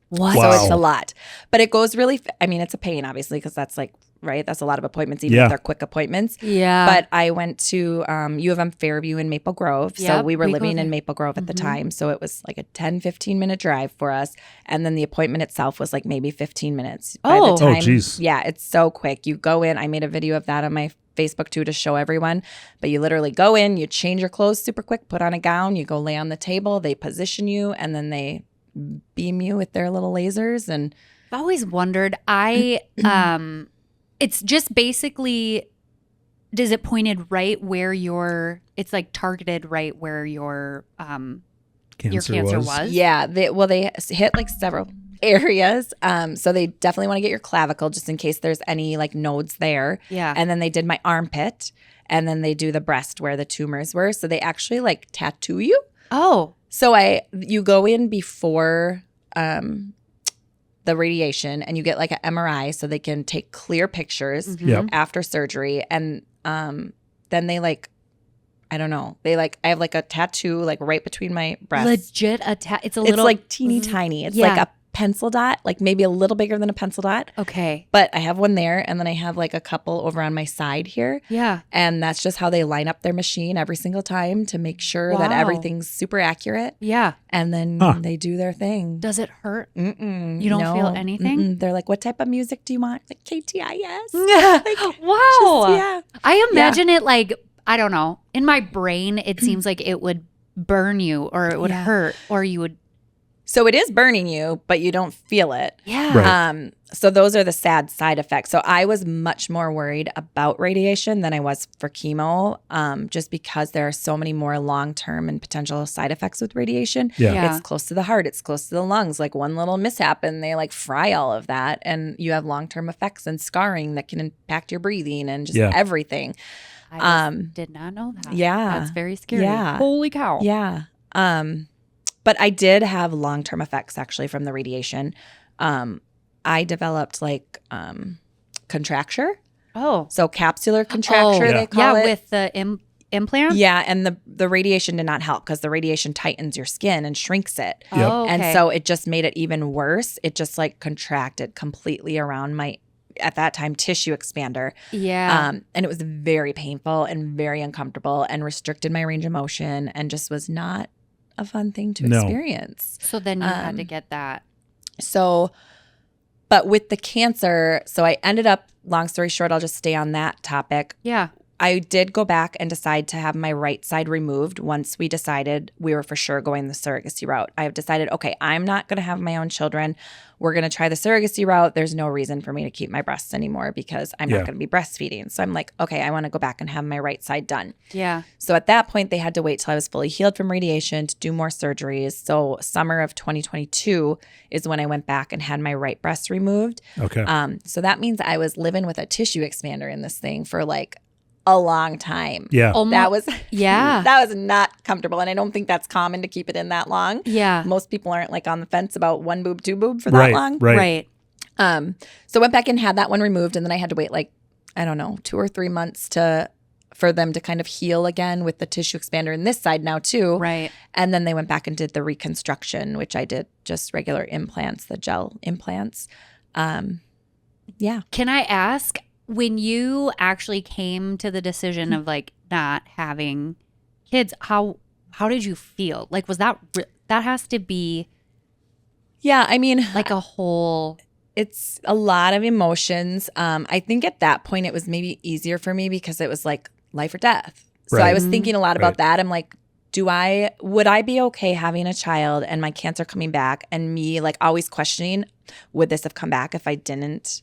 What? So it's a lot, but it goes really. I mean, it's a pain obviously because that's like that's a lot of appointments, even if they're quick appointments. Yeah. But I went to U of M Fairview in Maple Grove. Yep, So we were living in Maple Grove at the time. So it was like a 10-15 minute drive for us. And then the appointment itself was like maybe 15 minutes. Oh, geez. Yeah, it's so quick. You go in. I made a video of that on my Facebook too to show everyone. But you literally go in, you change your clothes super quick, put on a gown, you go lay on the table, they position you, and then they beam you with their little lasers. And I've always wondered, it's just basically, does it pointed right where it's like targeted right where your cancer was? Yeah, they hit like several areas. So they definitely want to get your clavicle just in case there's any like nodes there. Yeah. And then they did my armpit, and then they do the breast where the tumors were. So they actually like tattoo you. Oh. So you go in before the radiation, and you get like an MRI so they can take clear pictures after surgery. And then they like, I don't know, they like, I have like a tattoo like right between my breasts. Legit it's like teeny tiny. It's like a pencil dot, like maybe a little bigger than a pencil dot. Okay. But I have one there, and then I have like a couple over on my side here. Yeah. And that's just how they line up their machine every single time to make sure that everything's super accurate. Yeah. And then they do their thing. Does it hurt? Mm-mm. You don't feel anything? Mm-mm. They're like, what type of music do you want? Like KTIS. Like, wow. Just, I imagine it like, I don't know. In my brain, it seems like it would burn you, or it would hurt, or you would. So it is burning you, but you don't feel it. Yeah. Right. So those are the sad side effects. So I was much more worried about radiation than I was for chemo, just because there are so many more long-term and potential side effects with radiation. Yeah. It's close to the heart. It's close to the lungs. Like one little mishap and they like fry all of that. And you have long-term effects and scarring that can impact your breathing and just everything. I did not know that. Yeah. That's very scary. Yeah. Holy cow. Yeah. But I did have long-term effects actually from the radiation. I developed like contracture. Oh. So capsular contracture, they call it. With the implant? Yeah, and the radiation did not help because the radiation tightens your skin and shrinks it. Yep. Oh, okay. And so it just made it even worse. It just like contracted completely around my, at that time, tissue expander. Yeah. And it was very painful and very uncomfortable and restricted my range of motion and just was not a fun thing to experience. So then you had to get that. So, but with the cancer, so I ended up, long story short, I'll just stay on that topic. Yeah. I did go back and decide to have my right side removed once we decided we were for sure going the surrogacy route. I have decided, okay, I'm not going to have my own children. We're going to try the surrogacy route. There's no reason for me to keep my breasts anymore because I'm not going to be breastfeeding. So I'm like, okay, I want to go back and have my right side done. Yeah. So at that point, they had to wait till I was fully healed from radiation to do more surgeries. So summer of 2022 is when I went back and had my right breast removed. Okay. So that means I was living with a tissue expander in this thing for like a long time. Yeah. That was that was not comfortable. And I don't think that's common to keep it in that long. Yeah. Most people aren't like on the fence about one boob, two boob for that long. Right. So went back and had that one removed, and then I had to wait like, I don't know, 2 or 3 months for them to kind of heal again with the tissue expander in this side now too. Right. And then they went back and did the reconstruction, which I did just regular implants, the gel implants. Yeah. Can I ask, when you actually came to the decision of like not having kids, how did you feel? Like, was that has to be I mean, like a whole. It's a lot of emotions. I think at that point it was maybe easier for me because it was like life or death. So Right. I was thinking a lot about that. I'm like, would I be okay having a child and my cancer coming back and me like always questioning, would this have come back if I didn't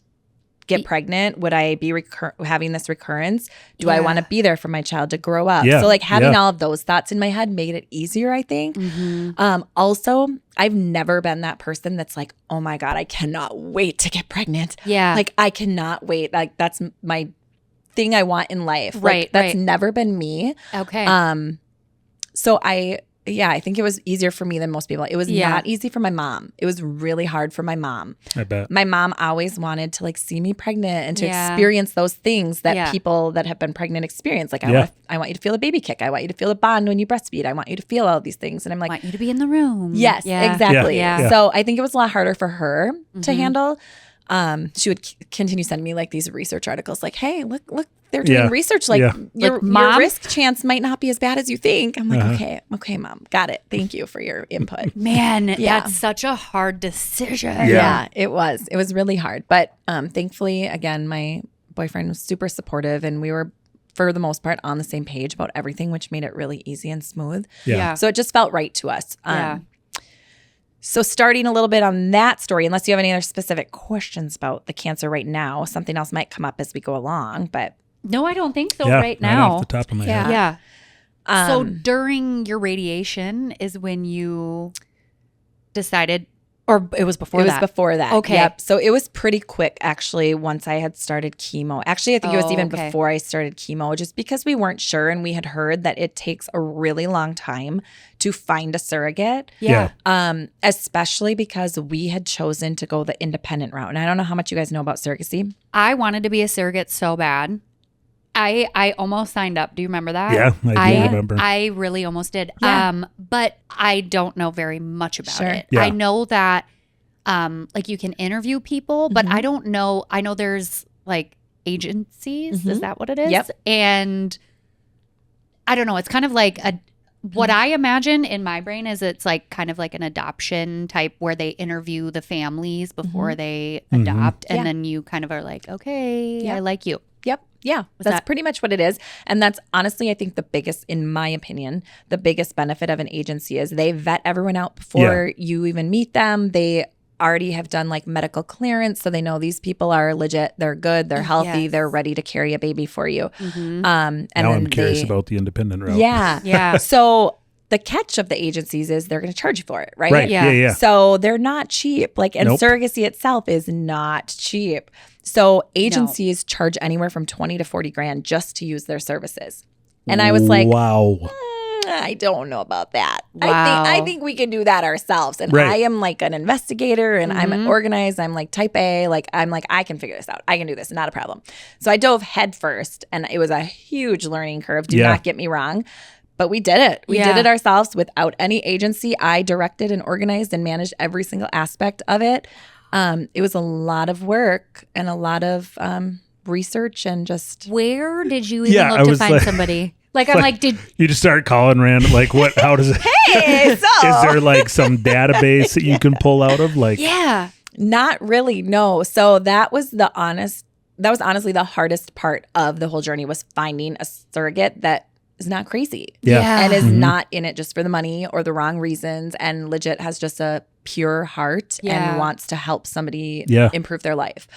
get pregnant? Would I be having this recurrence? Do I want to be there for my child to grow up? So like having all of those thoughts in my head made it easier, I think. Also, I've never been that person that's like, oh my God, I cannot wait to get pregnant. Yeah. Like I cannot wait. Like that's my thing I want in life. Right. Like, that's never been me. Okay. So I think it was easier for me than most people. It was not easy for my mom. It was really hard for my mom. I bet. My mom always wanted to like see me pregnant and to experience those things that people that have been pregnant experience. Like I want you to feel a baby kick. I want you to feel a bond when you breastfeed. I want you to feel all these things. And I'm like, I want you to be in the room. Yes, exactly. Yeah. So I think it was a lot harder for her to handle. She would continue sending me like these research articles like, hey, look, they're doing research. Like your risk chance might not be as bad as you think. I'm like, okay, mom, got it. Thank you for your input. Man, that's such a hard decision. Yeah, it was. It was really hard. But thankfully, again, my boyfriend was super supportive and we were, for the most part, on the same page about everything, which made it really easy and smooth. Yeah. So it just felt right to us. So starting a little bit on that story, unless you have any other specific questions about the cancer right now, something else might come up as we go along, but. No, I don't think so right now. Right off the top of my head. Yeah. So during your radiation is when you decided, or it was before that? It was before that. Okay. Yep. So it was pretty quick, actually, once I had started chemo. Actually, I think it was even before I started chemo, just because we weren't sure and we had heard that it takes a really long time to find a surrogate. Yeah. Especially because we had chosen to go the independent route. And I don't know how much you guys know about surrogacy. I wanted to be a surrogate so bad. I almost signed up. Do you remember that? Yeah, I do remember. I really almost did. Yeah. But I don't know very much about it. Yeah. I know that like you can interview people, but I don't know. I know there's like agencies. Is that what it is? Yep. And I don't know. It's kind of like what I imagine in my brain is it's like kind of like an adoption type where they interview the families before they adopt. And then you kind of are like, okay, I like you. Yep. Yeah, that's pretty much what it is. And that's honestly, I think the biggest, in my opinion, the biggest benefit of an agency is they vet everyone out before you even meet them. They already have done like medical clearance. So they know these people are legit. They're good. They're healthy. They're ready to carry a baby for you. And now I'm curious about the independent route. Yeah. So the catch of the agencies is they're going to charge you for it, right? Right. Yeah. So they're not cheap. Like, and surrogacy itself is not cheap. So agencies charge anywhere from 20 to 40 grand just to use their services. And I was like, wow. I don't know about that. Wow. I think we can do that ourselves. And I am like an investigator and I'm organized. I'm like type A. Like, I'm like, I can figure this out. I can do this. Not a problem. So I dove head first and it was a huge learning curve. Do not get me wrong. But we did it. We did it ourselves without any agency. I directed and organized and managed every single aspect of it. It was a lot of work and a lot of researh and just. Where did you even look to find somebody? Like, I'm like, did you just start calling random? Like, what? How does it? Hey, so is there like some database that you can pull out of? Like, not really. No. So that was honestly the hardest part of the whole journey was finding a surrogate that is not crazy and is not in it just for the money or the wrong reasons and legit has just a pure heart and wants to help somebody improve their life.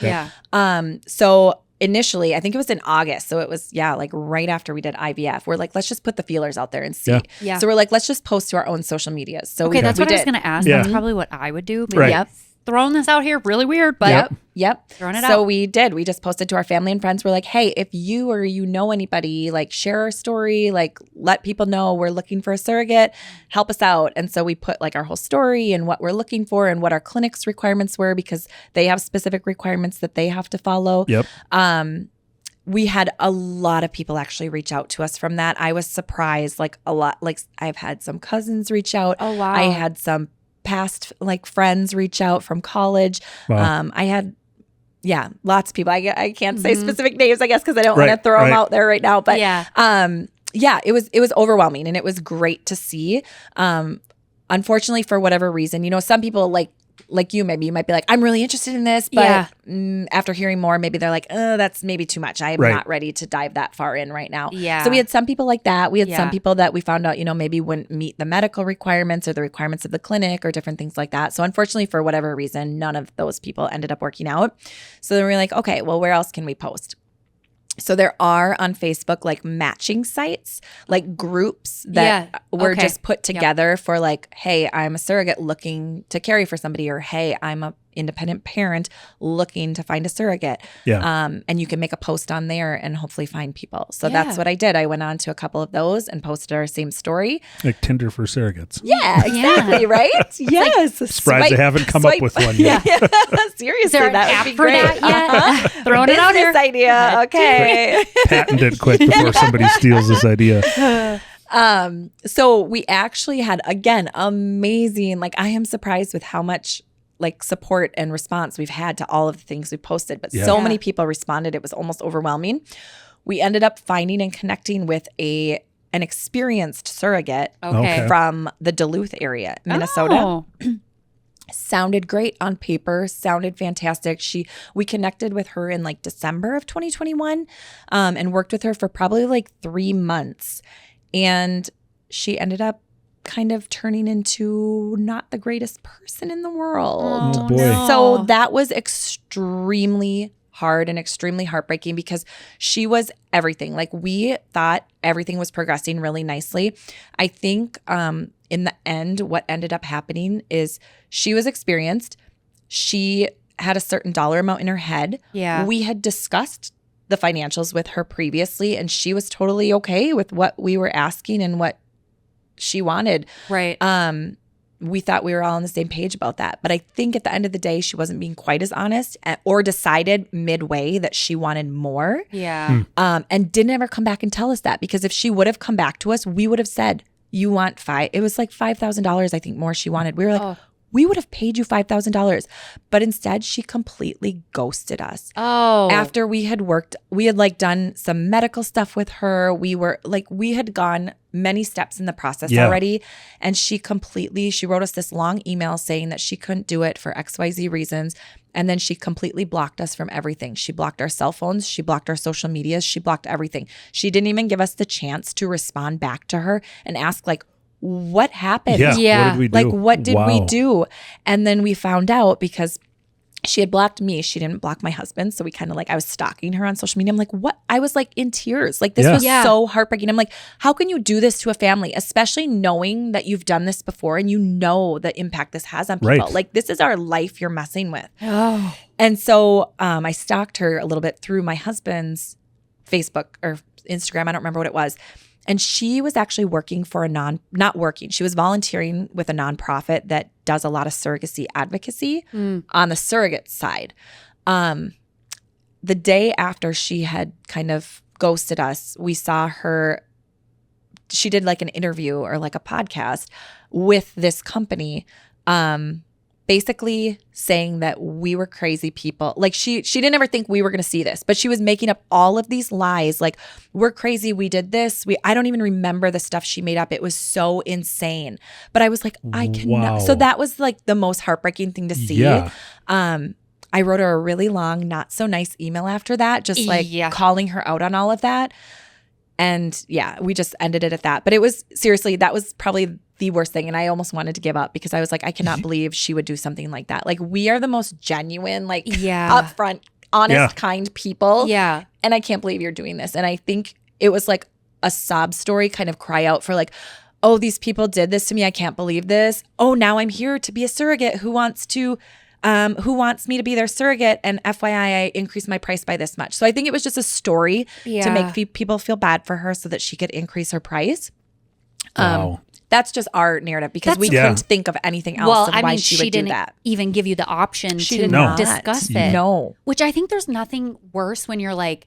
So initially, I think it was in August. So it was, like right after we did IVF. We're like, let's just put the feelers out there and see. Yeah. So we're like, let's just post to our own social medias. So that's what I was going to ask. That's probably what I would do. But throwing this out here, really weird, but throwing it out. So we did. We just posted to our family and friends. We're like, hey, if you or you know anybody, like share our story, like let people know we're looking for a surrogate, help us out. And so we put like our whole story and what we're looking for and what our clinic's requirements were because they have specific requirements that they have to follow. We had a lot of people actually reach out to us from that. I was surprised, like a lot. Like I've had some cousins reach out. Oh, wow. I had some past like friends reach out from college. Wow. I had lots of people. I can't say specific names, I guess, because I don't want to throw them out there right now. But it was overwhelming and it was great to see. Unfortunately, for whatever reason, some people like like you might be like, I'm really interested in this, but after hearing more, maybe they're like, oh, that's maybe too much. I'm not ready to dive that far in right now. Yeah. So we had some people like that. We had some people that we found out, maybe wouldn't meet the medical requirements or the requirements of the clinic or different things like that. So unfortunately, for whatever reason, none of those people ended up working out. So then we're like, okay, well, where else can we post? So there are on Facebook like matching sites, like groups that were just put together for like, hey, I'm a surrogate looking to carry for somebody, or hey, I'm a independent parent looking to find a surrogate. Yeah. And you can make a post on there and hopefully find people. So that's what I did. I went on to a couple of those and posted our same story. Like Tinder for surrogates. Yeah, exactly. Right? Yes. Surprised they haven't come up with one yet. Seriously, Is there an that app would be for great. that yet? Throwing it out here. Business idea. Okay. Patent it quick before somebody steals this idea. So we actually had, again, amazing, like I am surprised with how much like support and response we've had to all of the things we posted, but so many people responded. It was almost overwhelming. We ended up finding and connecting with an experienced surrogate from the Duluth area, Minnesota. Oh. Sounded great on paper, sounded fantastic. We connected with her in like December of 2021 and worked with her for probably like 3 months. And she ended up kind of turning into not the greatest person in the world. Oh, boy. No. So that was extremely hard and extremely heartbreaking because she was everything. Like we thought everything was progressing really nicely. I think in the end, what ended up happening is she was experienced. She had a certain dollar amount in her head. Yeah. We had discussed the financials with her previously, and she was totally okay with what we were asking and what she wanted. Right. We thought we were all on the same page about that. But I think at the end of the day, she wasn't being quite as honest or decided midway that she wanted more. Yeah. And didn't ever come back and tell us that, because if she would have come back to us, we would have said, you want it was like $5,000, I think, more she wanted. We were like, we would have paid you $5,000. But instead, she completely ghosted us. Oh. After we had like done some medical stuff with her. We had gone many steps in the process already. And she wrote us this long email saying that she couldn't do it for XYZ reasons. And then she completely blocked us from everything. She blocked our cell phones. She blocked our social medias. She blocked everything. She didn't even give us the chance to respond back to her and ask like, what happened? Yeah. What did we do? Like, what did we do? And then we found out because she had blocked me. She didn't block my husband. So we kind of I was stalking her on social media. I'm like, what? I was like in tears. Like this was so heartbreaking. I'm like, how can you do this to a family, especially knowing that you've done this before and you know the impact this has on people? Right. Like this is our life you're messing with. Oh. And so I stalked her a little bit through my husband's Facebook or Instagram. I don't remember what it was. And she was actually working for she was volunteering with a nonprofit that does a lot of surrogacy advocacy on the surrogate side. The day after she had kind of ghosted us, we saw her, she did like an interview or like a podcast with this company, basically saying that we were crazy people. Like she didn't ever think we were going to see this, but she was making up all of these lies. Like, we're crazy. We did this. I don't even remember the stuff she made up. It was so insane. But I was like, I cannot. Wow. So that was like the most heartbreaking thing to see. Yeah. I wrote her a really long, not so nice email after that, just like calling her out on all of that. And we just ended it at that. But it was seriously, that was probably the worst thing. And I almost wanted to give up because I was like, I cannot believe she would do something like that. Like, we are the most genuine, like upfront, honest, kind people. Yeah. And I can't believe you're doing this. And I think it was like a sob story, kind of cry out for like, oh, these people did this to me. I can't believe this. Oh, now I'm here to be a surrogate who wants me to be their surrogate, and FYI, I increased my price by this much. So I think it was just a story to make people feel bad for her so that she could increase her price. Wow. That's just our narrative because we couldn't think of anything else of why she would do that. Even give you the option She to did not discuss it. No. Which I think there's nothing worse when you're like,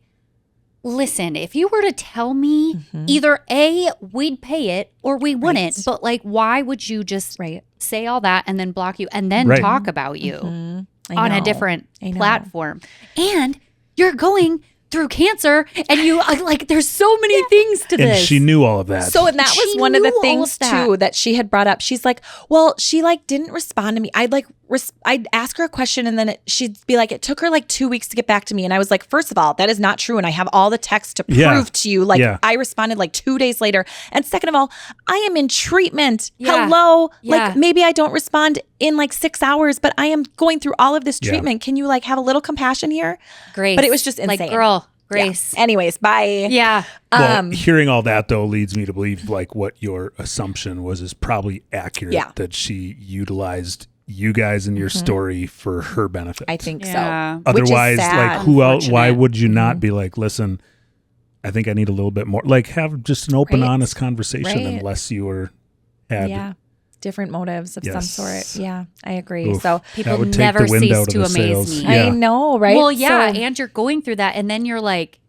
listen, if you were to tell me either A, we'd pay it or we wouldn't. But like, why would you just say all that and then block you and then talk about you on a different platform? And you're going through cancer and you like, there's so many things to this. And she knew all of that. So, and that was one of the things too that she had brought up. She's like, well, she like didn't respond to me. I'd ask her a question and then she'd be like, it took her like 2 weeks to get back to me. And I was like, first of all, that is not true. And I have all the text to prove to you. Like I responded like 2 days later. And second of all, I am in treatment. Hello. Like maybe I don't respond in like 6 hours, but I am going through all of this treatment. Can you like have a little compassion here? Grace. But it was just insane. Like, girl, Grace. Yeah. Anyways, bye. Yeah. Well, hearing all that though leads me to believe like what your assumption was is probably accurate. Yeah. That she utilized you guys and your story for her benefit. I think so. Otherwise, sad, like who else? Why would you not be like, listen, I think I need a little bit more. Like have just an open, honest conversation unless you were had different motives of some sort. Yeah, I agree. Oof, so people never cease to amaze me. I know, right? Well, yeah, and you're going through that and then you're like,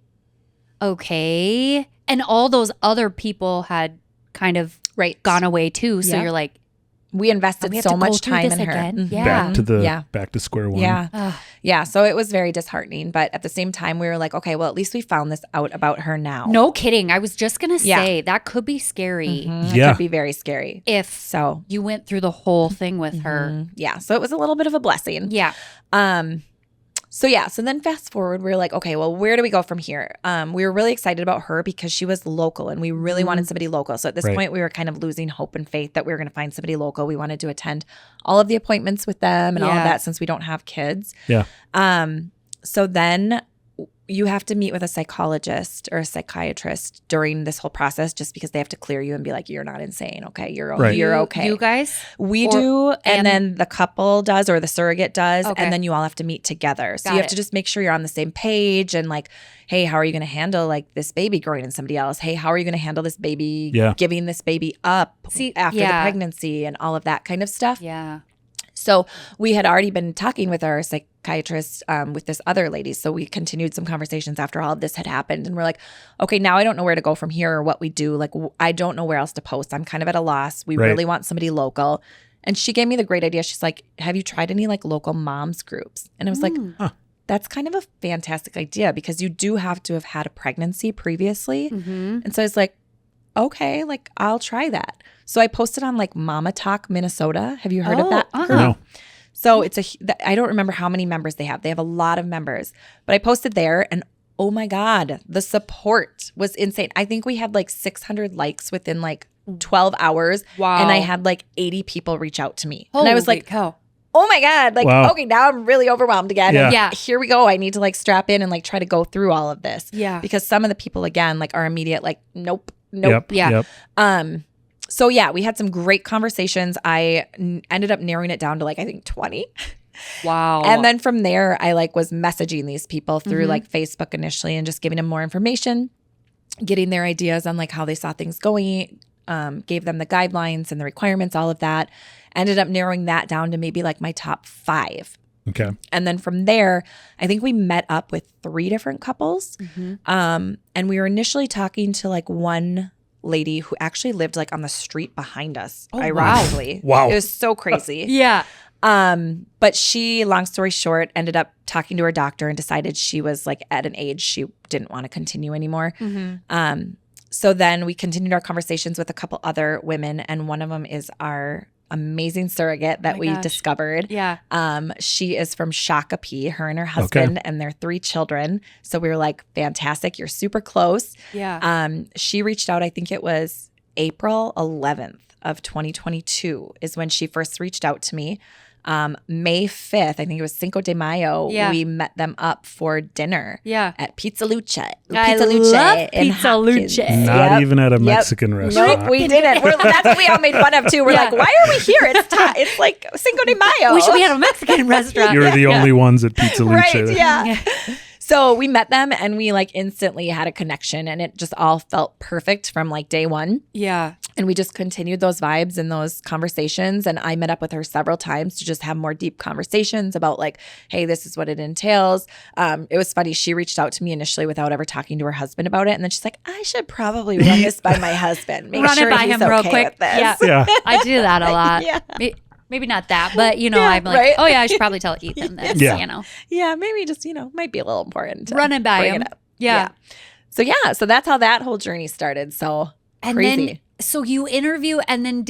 okay. And all those other people had kind of gone away too. So you're like, we invested so much time in her. Again? Yeah. Back to square one. Yeah. So it was very disheartening. But at the same time, we were like, okay, well, at least we found this out about her now. No kidding. I was just going to say that could be scary. It could be very scary. If you went through the whole thing with her. Yeah. So it was a little bit of a blessing. Yeah. So then fast forward, we were like, okay, well, where do we go from here? We were really excited about her because she was local and we really wanted somebody local. So at this point, we were kind of losing hope and faith that we were going to find somebody local. We wanted to attend all of the appointments with them and all of that since we don't have kids. Yeah. So then you have to meet with a psychologist or a psychiatrist during this whole process just because they have to clear you and be like, you're not insane. Okay. You're okay. You guys? We do. And then the couple does or the surrogate does. Okay. And then you all have to meet together. So you have to just make sure you're on the same page and like, hey, how are you going to handle like this baby growing in somebody else? Hey, how are you going to handle this baby giving this baby up after the pregnancy and all of that kind of stuff? Yeah. So we had already been talking with our psychiatrist with this other lady. So we continued some conversations after all of this had happened. And we're like, okay, now I don't know where to go from here or what we do. Like, I don't know where else to post. I'm kind of at a loss. We really want somebody local. And she gave me the great idea. She's like, have you tried any like local moms groups? And I was like, that's kind of a fantastic idea because you do have to have had a pregnancy previously. And so I was like, okay, like I'll try that. So I posted on like Mama Talk Minnesota. Have you heard of that group? No. So it's I don't remember how many members they have. They have a lot of members. But I posted there and oh my God, the support was insane. I think we had like 600 likes within like 12 hours. Wow. And I had like 80 people reach out to me. Holy and I was like, cow. oh my God, like, okay, now I'm really overwhelmed again. And here we go. I need to like strap in and like try to go through all of this. Yeah. Because some of the people again, like are immediate, like, nope. Yep. So yeah, we had some great conversations. I ended up narrowing it down to like, I think 20. Wow. And then from there, I like was messaging these people through like Facebook initially and just giving them more information, getting their ideas on like how they saw things going, gave them the guidelines and the requirements, all of that. Ended up narrowing that down to maybe like my top 5. Okay. And then from there, I think we met up with 3 different couples. And we were initially talking to like one lady who actually lived like on the street behind us, ironically. Wow. It was so crazy. Yeah. But she, long story short, ended up talking to her doctor and decided she was like at an age she didn't want to continue anymore. So then we continued our conversations with a couple other women, and one of them is our amazing surrogate that we discovered. Yeah. She is from Shakopee, her and her husband and their 3 children. So we were like, fantastic. You're super close. Yeah. She reached out, I think it was April 11th of 2022 is when she first reached out to me. May 5th, I think it was Cinco de Mayo, we met them up for dinner at Pizza Luce. I love Pizza Luce. Not even at a Mexican restaurant. Nope, we didn't. That's what we all made fun of too. We're like, why are we here? It's like Cinco de Mayo. We should be at a Mexican restaurant. You're the only ones at Pizza Luce. Right, yeah. So we met them and we like instantly had a connection and it just all felt perfect from like day one. Yeah. And we just continued those vibes and those conversations. And I met up with her several times to just have more deep conversations about like, hey, this is what it entails. It was funny. She reached out to me initially without ever talking to her husband about it. And then she's like, I should probably run this by my husband. Make run sure it by he's him okay real quick. With this. Yeah. I do that a lot. Yeah. Maybe not that, but you know, I'm like, oh yeah, I should probably tell Ethan this, you know. Yeah, maybe just, might be a little important to run it by him. Yeah. So that's how that whole journey started. So crazy. Then, so you interview, and then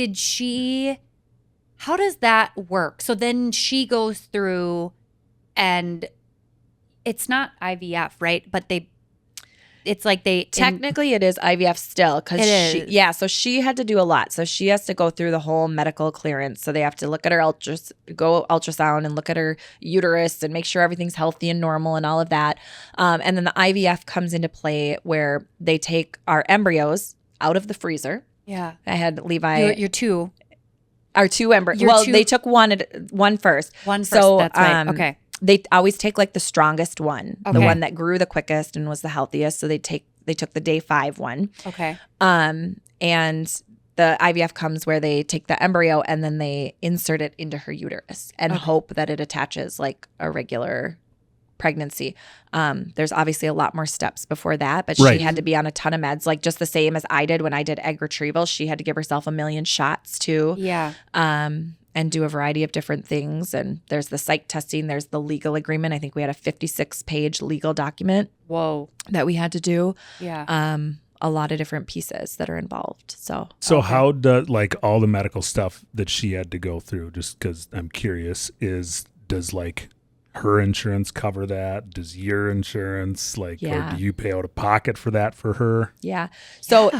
how does that work? So then she goes through, and it's not IVF, right? But it's like technically it is IVF still, because so she had to do a lot. So she has to go through the whole medical clearance. So they have to look at her ultrasound and look at her uterus and make sure everything's healthy and normal and all of that. And then the IVF comes into play, where they take our embryos out of the freezer. Yeah. I had Levi. Your two. Our two embryos. Well, they took one first. One first. So, that's right. Okay. They always take like the strongest one, Okay. the one that grew the quickest and was the healthiest. So they took the day 5 one. Okay. And the IVF comes where they take the embryo and then they insert it into her uterus and hope that it attaches like a regular pregnancy. There's obviously a lot more steps before that, but she had to be on a ton of meds, like just the same as I did when I did egg retrieval. She had to give herself 1 million shots too. Yeah. And do a variety of different things. And there's the psych testing. There's the legal agreement. I think we had a 56-page legal document. Whoa. That we had to do. Yeah. A lot of different pieces that are involved. So how does like all the medical stuff that she had to go through, just because I'm curious, does like her insurance cover that? Does your insurance or do you pay out of pocket for that for her? Yeah. So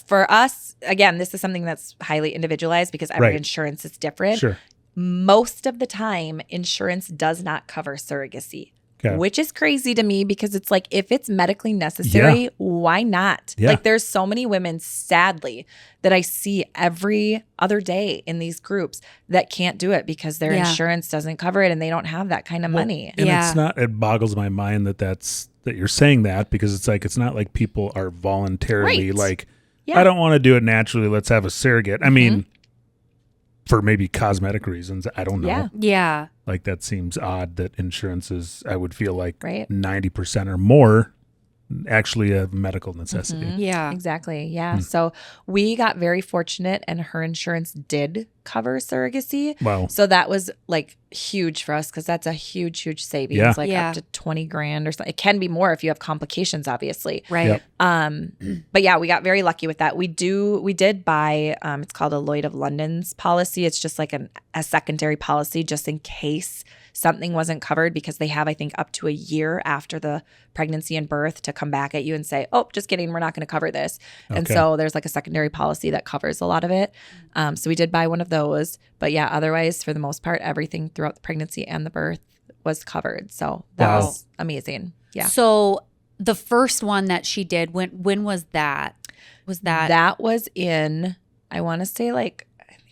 for us, again, this is something that's highly individualized because every insurance is different. Sure. Most of the time, insurance does not cover surrogacy, which is crazy to me because it's like, if it's medically necessary, why not? Yeah. Like, there's so many women, sadly, that I see every other day in these groups that can't do it because their insurance doesn't cover it and they don't have that kind of money. And it boggles my mind that you're saying that, because it's like, it's not like people are voluntarily I don't want to do it naturally, let's have a surrogate. I mean, for maybe cosmetic reasons, I don't know. Yeah. Like, that seems odd that insurance is, I would feel like 90% or more actually a medical necessity. Yeah. Exactly. Yeah. So we got very fortunate and her insurance did cover surrogacy. Wow. So that was like huge for us because that's a huge savings, up to 20 grand or something. It can be more if you have complications, obviously. Right. Yep. But yeah, we got very lucky with that. We did buy, it's called a Lloyd of London's policy. It's just like a secondary policy just in case something wasn't covered, because they have, I think, up to a year after the pregnancy and birth to come back at you and say, oh, just kidding, we're not going to cover this. Okay. And so there's like a secondary policy that covers a lot of it. So we did buy one of those. But yeah, otherwise, for the most part, everything throughout the pregnancy and the birth was covered. So that was amazing. Yeah. So the first one that she did, when was that? That was in, I want to say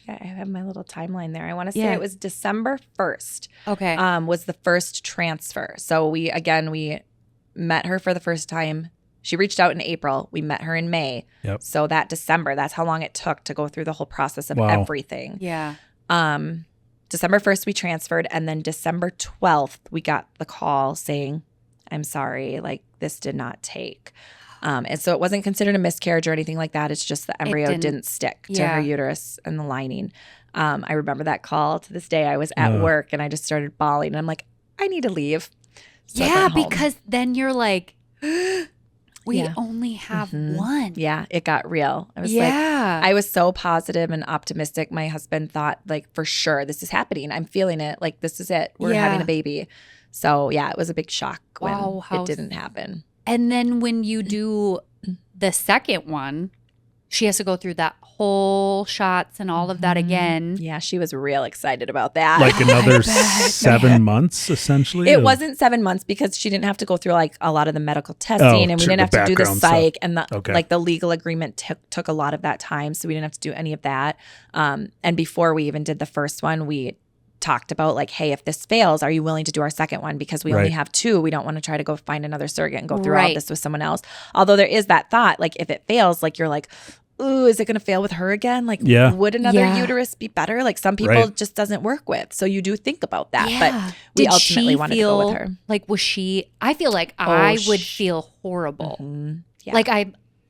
I have my little timeline there. I want to say it was December 1st. Okay. Was the first transfer. So we met her for the first time. She reached out in April. We met her in May. Yep. So that December, that's how long it took to go through the whole process of everything. Yeah. December 1st, we transferred. And then December 12th, we got the call saying, I'm sorry, this did not take. And so it wasn't considered a miscarriage or anything like that. It's just the embryo didn't stick to her uterus and the lining. I remember that call to this day. I was at work and I just started bawling. And I'm like, I need to leave. So because then you're like, we only have one. Yeah, it got real. I was I was so positive and optimistic. My husband thought for sure this is happening. I'm feeling it. This is it. We're having a baby. So yeah, it was a big shock when it didn't happen. And then when you do the second one, she has to go through that whole shots and all of that again. Yeah, she was real excited about that. Like another 7 months, essentially? It wasn't 7 months because she didn't have to go through a lot of the medical testing and we didn't have to do the psych and the legal agreement took a lot of that time. So we didn't have to do any of that. And before we even did the first one, we talked about hey, if this fails, are you willing to do our second one? Because we only have 2. We don't want to try to go find another surrogate and go through all this with someone else. Although there is that thought, if it fails, you're like, ooh, is it going to fail with her again? Would another uterus be better? Some people it just doesn't work with. So you do think about that. Yeah. But we ultimately wanted to go with her. Was she, I feel like I would feel horrible. Mm-hmm. Yeah.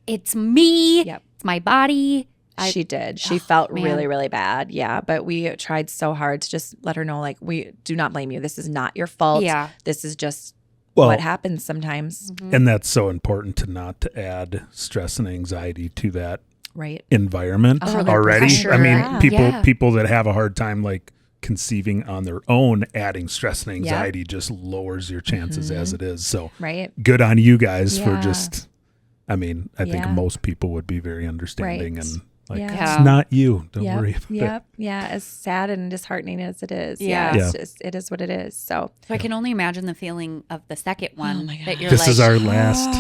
It's me, it's my body. She did. She felt really, really bad. Yeah. But we tried so hard to just let her know, we do not blame you. This is not your fault. Yeah. This is just what happens sometimes. And that's so important to add stress and anxiety to that right environment 100%. already. I mean, Yeah. people that have a hard time like conceiving on their own, adding stress and anxiety just lowers your chances as it is. So right good on you guys for Yeah. just, I mean, I think Yeah. most people would be very understanding Right. and like, Yeah. it's not you. Don't worry about it. Yeah. As sad and disheartening as it is. Yeah. It's just, it is what it is. So So I can only imagine the feeling of the second one that you're This like, is our last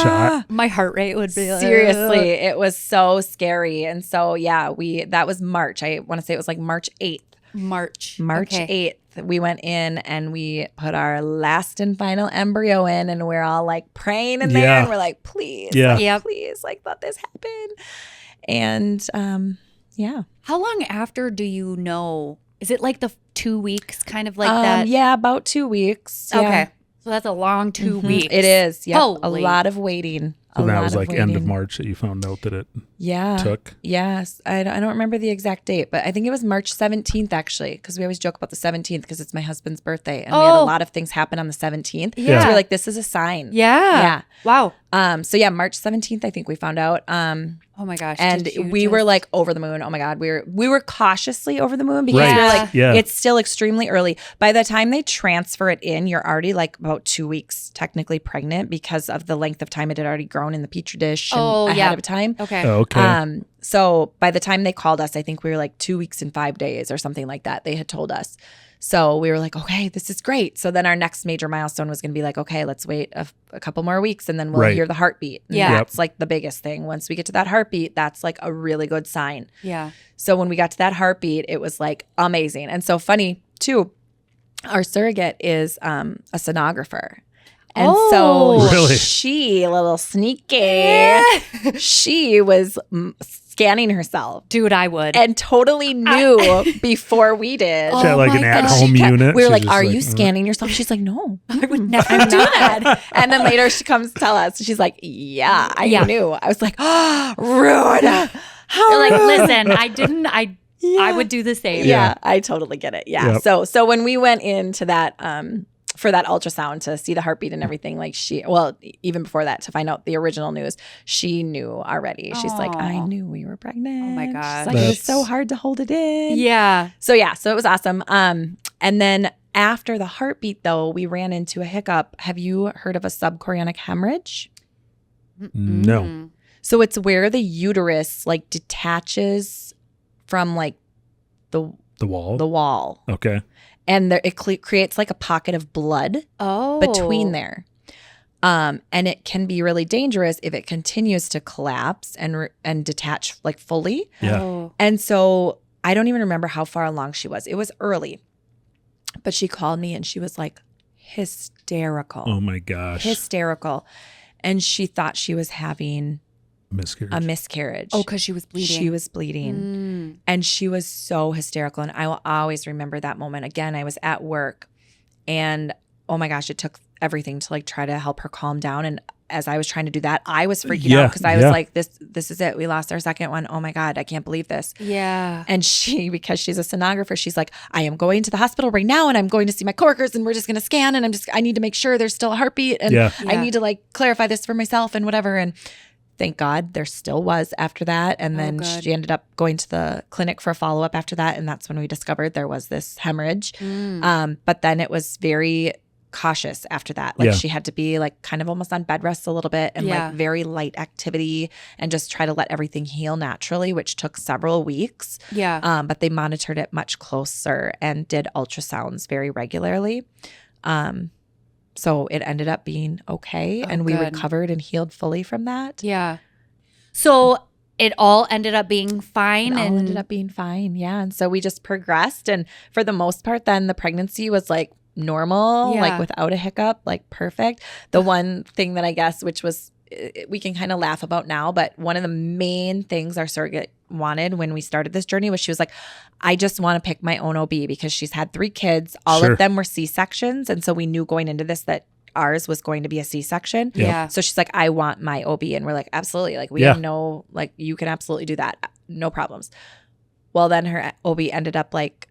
shot. my heart rate would be like, seriously, it was so scary. And so, that was March. I want to say it was like March 8th. March. March Okay. 8th, we went in and we put our last and final embryo in, and we're all like praying in there, and we're like, please, please, like let this happen. And How long after do you know? Is it like the 2 weeks kind of like that? Yeah, about 2 weeks. Yeah. Okay. So that's a long 2 weeks. It is. Yeah. A Holy. lot of waiting. So that was like end of waiting. March that you found out that it Yeah. took. Yes. I don't remember the exact date, but I think it was March 17th actually, because we always joke about the 17th because it's my husband's birthday, and we had a lot of things happen on the 17th. Yeah. So we're like, this is a sign. Yeah. Yeah. Wow. So yeah, March 17th, I think we found out. Oh my gosh. And Did you we were like over the moon. Oh my God. We were cautiously over the moon because Right. we were like, Yeah. it's still extremely early. By the time they transfer it in, you're already like about 2 weeks technically pregnant because of the length of time it had already grown in the petri dish ahead of time. Okay. Oh, okay. So by the time they called us, I think we were like 2 weeks and 5 days or something like that. They had told us. So we were like, okay, this is great. So then our next major milestone was going to be like, okay, let's wait a couple more weeks and then we'll Right. hear the heartbeat. And Yeah. that's like the biggest thing. Once we get to that heartbeat, that's like a really good sign. Yeah. So when we got to that heartbeat, it was like amazing. And so funny too, our surrogate is a sonographer. And so Really? she, a little sneaky, she was scanning herself Dude, I would. and totally knew before we did. She had like an my And at-home she kept- unit. We were She's like, just "Are you scanning yourself?" She's like, "No, I would never do that. and then later she comes to tell us. She's like, "Yeah, I Yeah. knew." I was like, "Oh, rude." How You're like, rude. listen, I didn't. I would do the same. Yeah, I totally get it. Yeah. Yep. So when we went into that for that ultrasound to see the heartbeat and everything, like even before that to find out the original news, she knew already. She's like, I Aw. knew we were pregnant. Oh my gosh. She's like, it was so hard to hold it in. Yeah. So it was awesome. And then after the heartbeat though, we ran into a hiccup. Have you heard of a subchorionic hemorrhage? No. So it's where the uterus like detaches from like the wall. wall. Okay. And it creates like a pocket of blood Oh. between there. And it can be really dangerous if it continues to collapse and detach like fully. Yeah. Oh. And so I don't even remember how far along she was. It was early. But she called me and she was like hysterical. Oh my gosh. Hysterical. And she thought she was having Miscarriage. a miscarriage. Oh, because she was bleeding. She was bleeding. And she was so hysterical. And I will always remember that moment. Again, I was at work and oh my gosh, it took everything to like try to help her calm down. And as I was trying to do that, I was freaking out because I was like, this is it. We lost our second one. Oh my God, I can't believe this. Yeah. And she, because she's a sonographer, she's like, I am going to the hospital right now and I'm going to see my coworkers and we're just going to scan and I need to make sure there's still a heartbeat and I need to like clarify this for myself and whatever. And thank God there still was after that. And then she ended up going to the clinic for a follow-up after that. And that's when we discovered there was this hemorrhage. But then it was very cautious after that. Like she had to be like kind of almost on bed rest a little bit and like very light activity and just try to let everything heal naturally, which took several weeks. Yeah. But they monitored it much closer and did ultrasounds very regularly. So it ended up being okay. And we recovered and healed fully from that. Yeah. So it all ended up being fine. It all ended up being fine. Yeah. And so we just progressed. And for the most part, then the pregnancy was like normal, like without a hiccup, like perfect. The one thing that I guess, which was, we can kind of laugh about now, but one of the main things our surrogate wanted when we started this journey was she was like, I just want to pick my own OB because she's had 3 kids. All of them were C-sections. And so we knew going into this that ours was going to be a C-section. Yeah. So she's like, I want my OB. And we're like, absolutely. Like we have no, like you can absolutely do that. No problems. Well, then her OB ended up like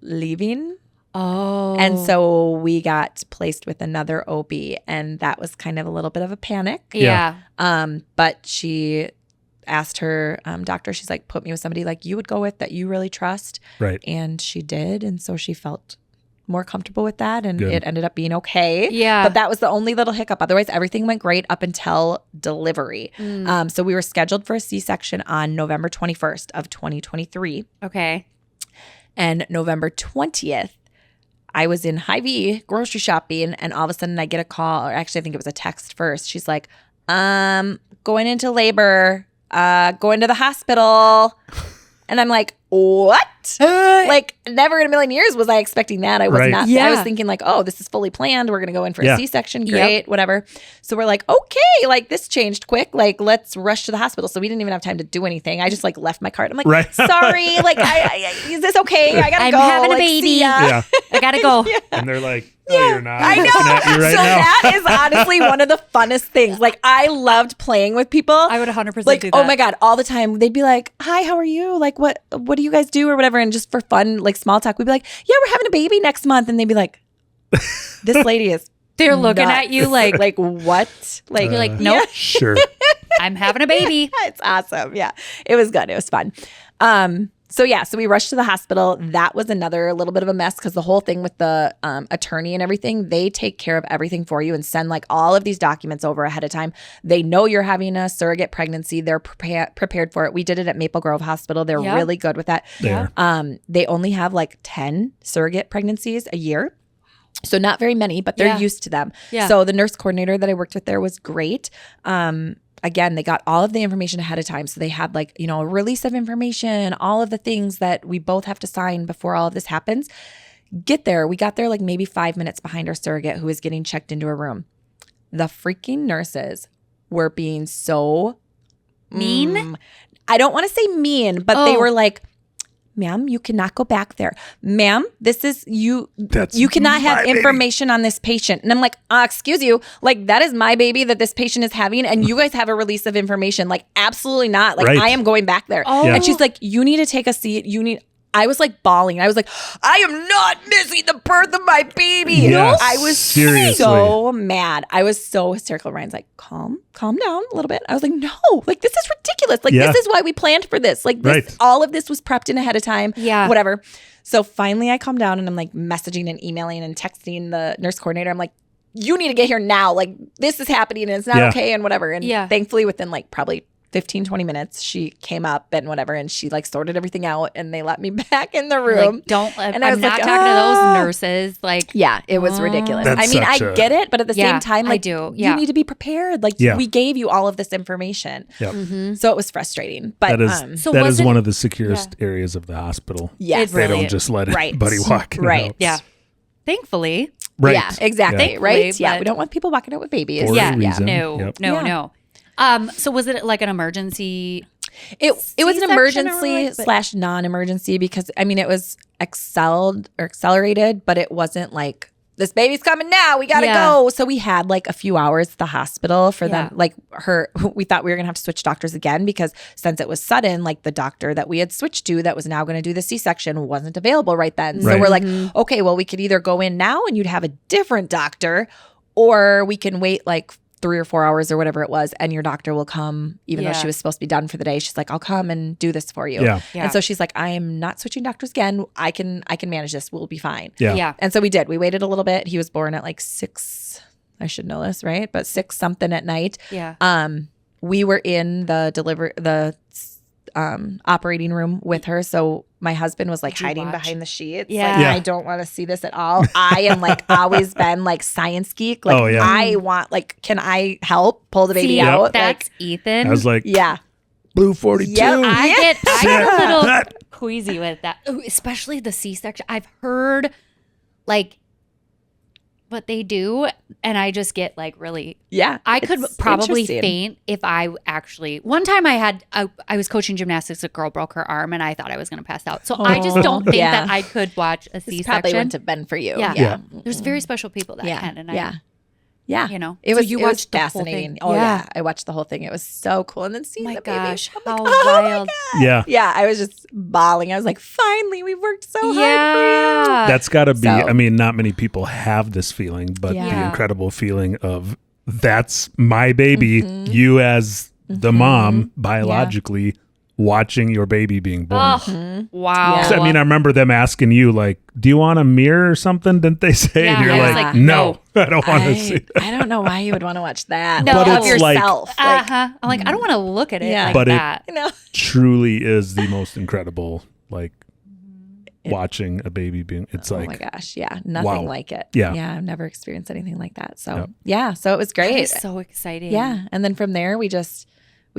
leaving Oh. And so we got placed with another OB, and that was kind of a little bit of a panic. Yeah. But she asked her doctor, she's like, put me with somebody like you would go with that you really trust. Right. And she did. And so she felt more comfortable with that, and Good. it ended up being okay. Yeah. But that was the only little hiccup. Otherwise, everything went great up until delivery. So we were scheduled for a C-section on November 21st of 2023. Okay. And November 20th, I was in Hy-Vee grocery shopping, and all of a sudden I get a call, or actually I think it was a text first. She's like, going into labor, going to the hospital. And I'm like, what? Like, never in a million years was I expecting that. I was Right. not. Yeah. I was thinking like, oh, this is fully planned. We're going to go in for Yeah. a C-section. Great, whatever. So we're like, okay, like this changed quick. Like, let's rush to the hospital. So we didn't even have time to do anything. I just like left my cart. I'm like, Right. sorry. Like, is this okay? I got to I'm go. having a Like, baby. see ya. Yeah. I gotta go. And they're like, no, you're not. I I'm know. looking at you right so now. that is honestly one of the funnest things. Like, I loved playing with people. I would 100% Like, do that. oh my God, all the time. They'd be like, hi, how are you? Like, what do you guys do or whatever? And just for fun, like small talk, we'd be like, yeah, we're having a baby next month. And they'd be like, this lady is They're looking nuts. at you like, like what? Like, you're like, nope, Sure. I'm having a baby. it's awesome. Yeah, it was good. It was fun. So we rushed to the hospital. That was another little bit of a mess because the whole thing with the attorney and everything, they take care of everything for you and send like all of these documents over ahead of time. They know you're having a surrogate pregnancy. They're prepared for it. We did it at Maple Grove Hospital. They're Yeah. really good with that. There. They only have like 10 surrogate pregnancies a year. So not very many, but they're Yeah. used to them. Yeah. So the nurse coordinator that I worked with there was great. Again, they got all of the information ahead of time. So they had like, a release of information, all of the things that we both have to sign before all of this happens. We got there like maybe 5 minutes behind our surrogate who was getting checked into a room. The freaking nurses were being so Mean? I don't want to say mean, but they Oh. were like, ma'am, you cannot go back there. Ma'am, this is you. That's You cannot have my baby. information on this patient. And I'm like, excuse you. Like, that is my baby that this patient is having. And you guys have a release of information. Like, absolutely not. Like, Right. I am going back there. Oh. And she's like, you need to take a seat. I was like bawling. I was like, I am not missing the birth of my baby. Yes, I was seriously. so mad. I was so hysterical. Ryan's like, calm down a little bit. I was like, no, like this is ridiculous. Like Yeah. this is why we planned for this. Like this, Right. all of this was prepped in ahead of time. Yeah. Whatever. So finally I calm down and I'm like messaging and emailing and texting the nurse coordinator. I'm like, you need to get here now. Like this is happening and it's not Yeah. okay and whatever. And Yeah. thankfully within like probably 15, 20 minutes, she came up and whatever, and she like sorted everything out and they let me back in the room. Like, don't let, And I I'm was not like, talking to those nurses. Like, Yeah, it was ridiculous. That's I mean, I such a- get it, but at the Yeah, same time, I like, do. Yeah. you need to be prepared. Like, Yeah. we gave you all of this information. Yep. So it was frustrating. But That is So that was is it- one of the securest areas of the hospital. yes. It They really don't just let Right. anybody walk in the Right. house. yeah. Thankfully. Right. Yeah, exactly. Yeah. Right? Thankfully, Yeah, but- we don't want people walking out with babies. For a Yeah. reason. No, Yep. no, Yeah. no. So was it like an emergency? It was an C-section or emergency like- but- / non-emergency because I mean it was accelerated, but it wasn't like this baby's coming now. We gotta Yeah. go. So we had like a few hours at the hospital for Yeah. them. Like we thought we were gonna have to switch doctors again because since it was sudden, like the doctor that we had switched to that was now gonna do the C-section wasn't available right then. So Right. we're like, okay, well we could either go in now and you'd have a different doctor, or we can wait like 3 or 4 hours or whatever it was, and your doctor will come, even though Yeah. she was supposed to be done for the day. She's like, I'll come and do this for you. Yeah. Yeah. And so she's like, I am not switching doctors again. I can manage this. We'll be fine. Yeah. Yeah. And so we did. We waited a little bit. He was born at like 6. I should know this, right? But 6 something at night. Yeah. We were in the operating room with her. So my husband was like Did you hiding watch? behind the sheets. Yeah. Like, Yeah. I don't want to see this at all. I am like always been like science geek. Like Oh, yeah. I want, like, can I help pull the baby See, out? that's Like, Ethan. I was like, yeah. Blue 42. Yep. I get Yeah. a little That- queasy with that, ooh, especially the C-section. I've heard like what they do, and I just get like really. Yeah. I could It's probably interesting. faint if I actually. One time I was coaching gymnastics. A girl broke her arm, and I thought I was going to pass out. So I just don't think Yeah. that I could watch a This C-section. probably wouldn't have been for you. Yeah. Yeah. There's very special people that Yeah. can, and yeah. I, Yeah. you know. It So was, you it was watched the whole fascinating. thing. Oh, Yeah. yeah. I watched the whole thing. It was so cool. And then seeing My the baby. gosh, I'm like, how oh my wild! God. Yeah. Yeah. I was just bawling. I was like, finally, we worked so hard for you. Yeah, That's got to be, So- I mean, not many people have this feeling, but the incredible feeling of that's my baby, you as the mom biologically watching your baby being born. Oh, wow. Yeah. 'Cause, I mean, I remember them asking you, like, do you want a mirror or something? Didn't they say? Yeah, and you're I was like, like, no, I don't want to see that. I don't know why you would want to watch that. No. Like, But of it's like- yourself. Like, I'm like, I don't want to look at it Yeah. like But it- that. you know. Truly is the most incredible, like, watching a baby being, it's Oh like, my gosh. Yeah. Nothing wow. like it. Yeah. Yeah. I've never experienced anything like that. So, Yep. yeah. So it was That great. is so exciting. Yeah. And then from there, we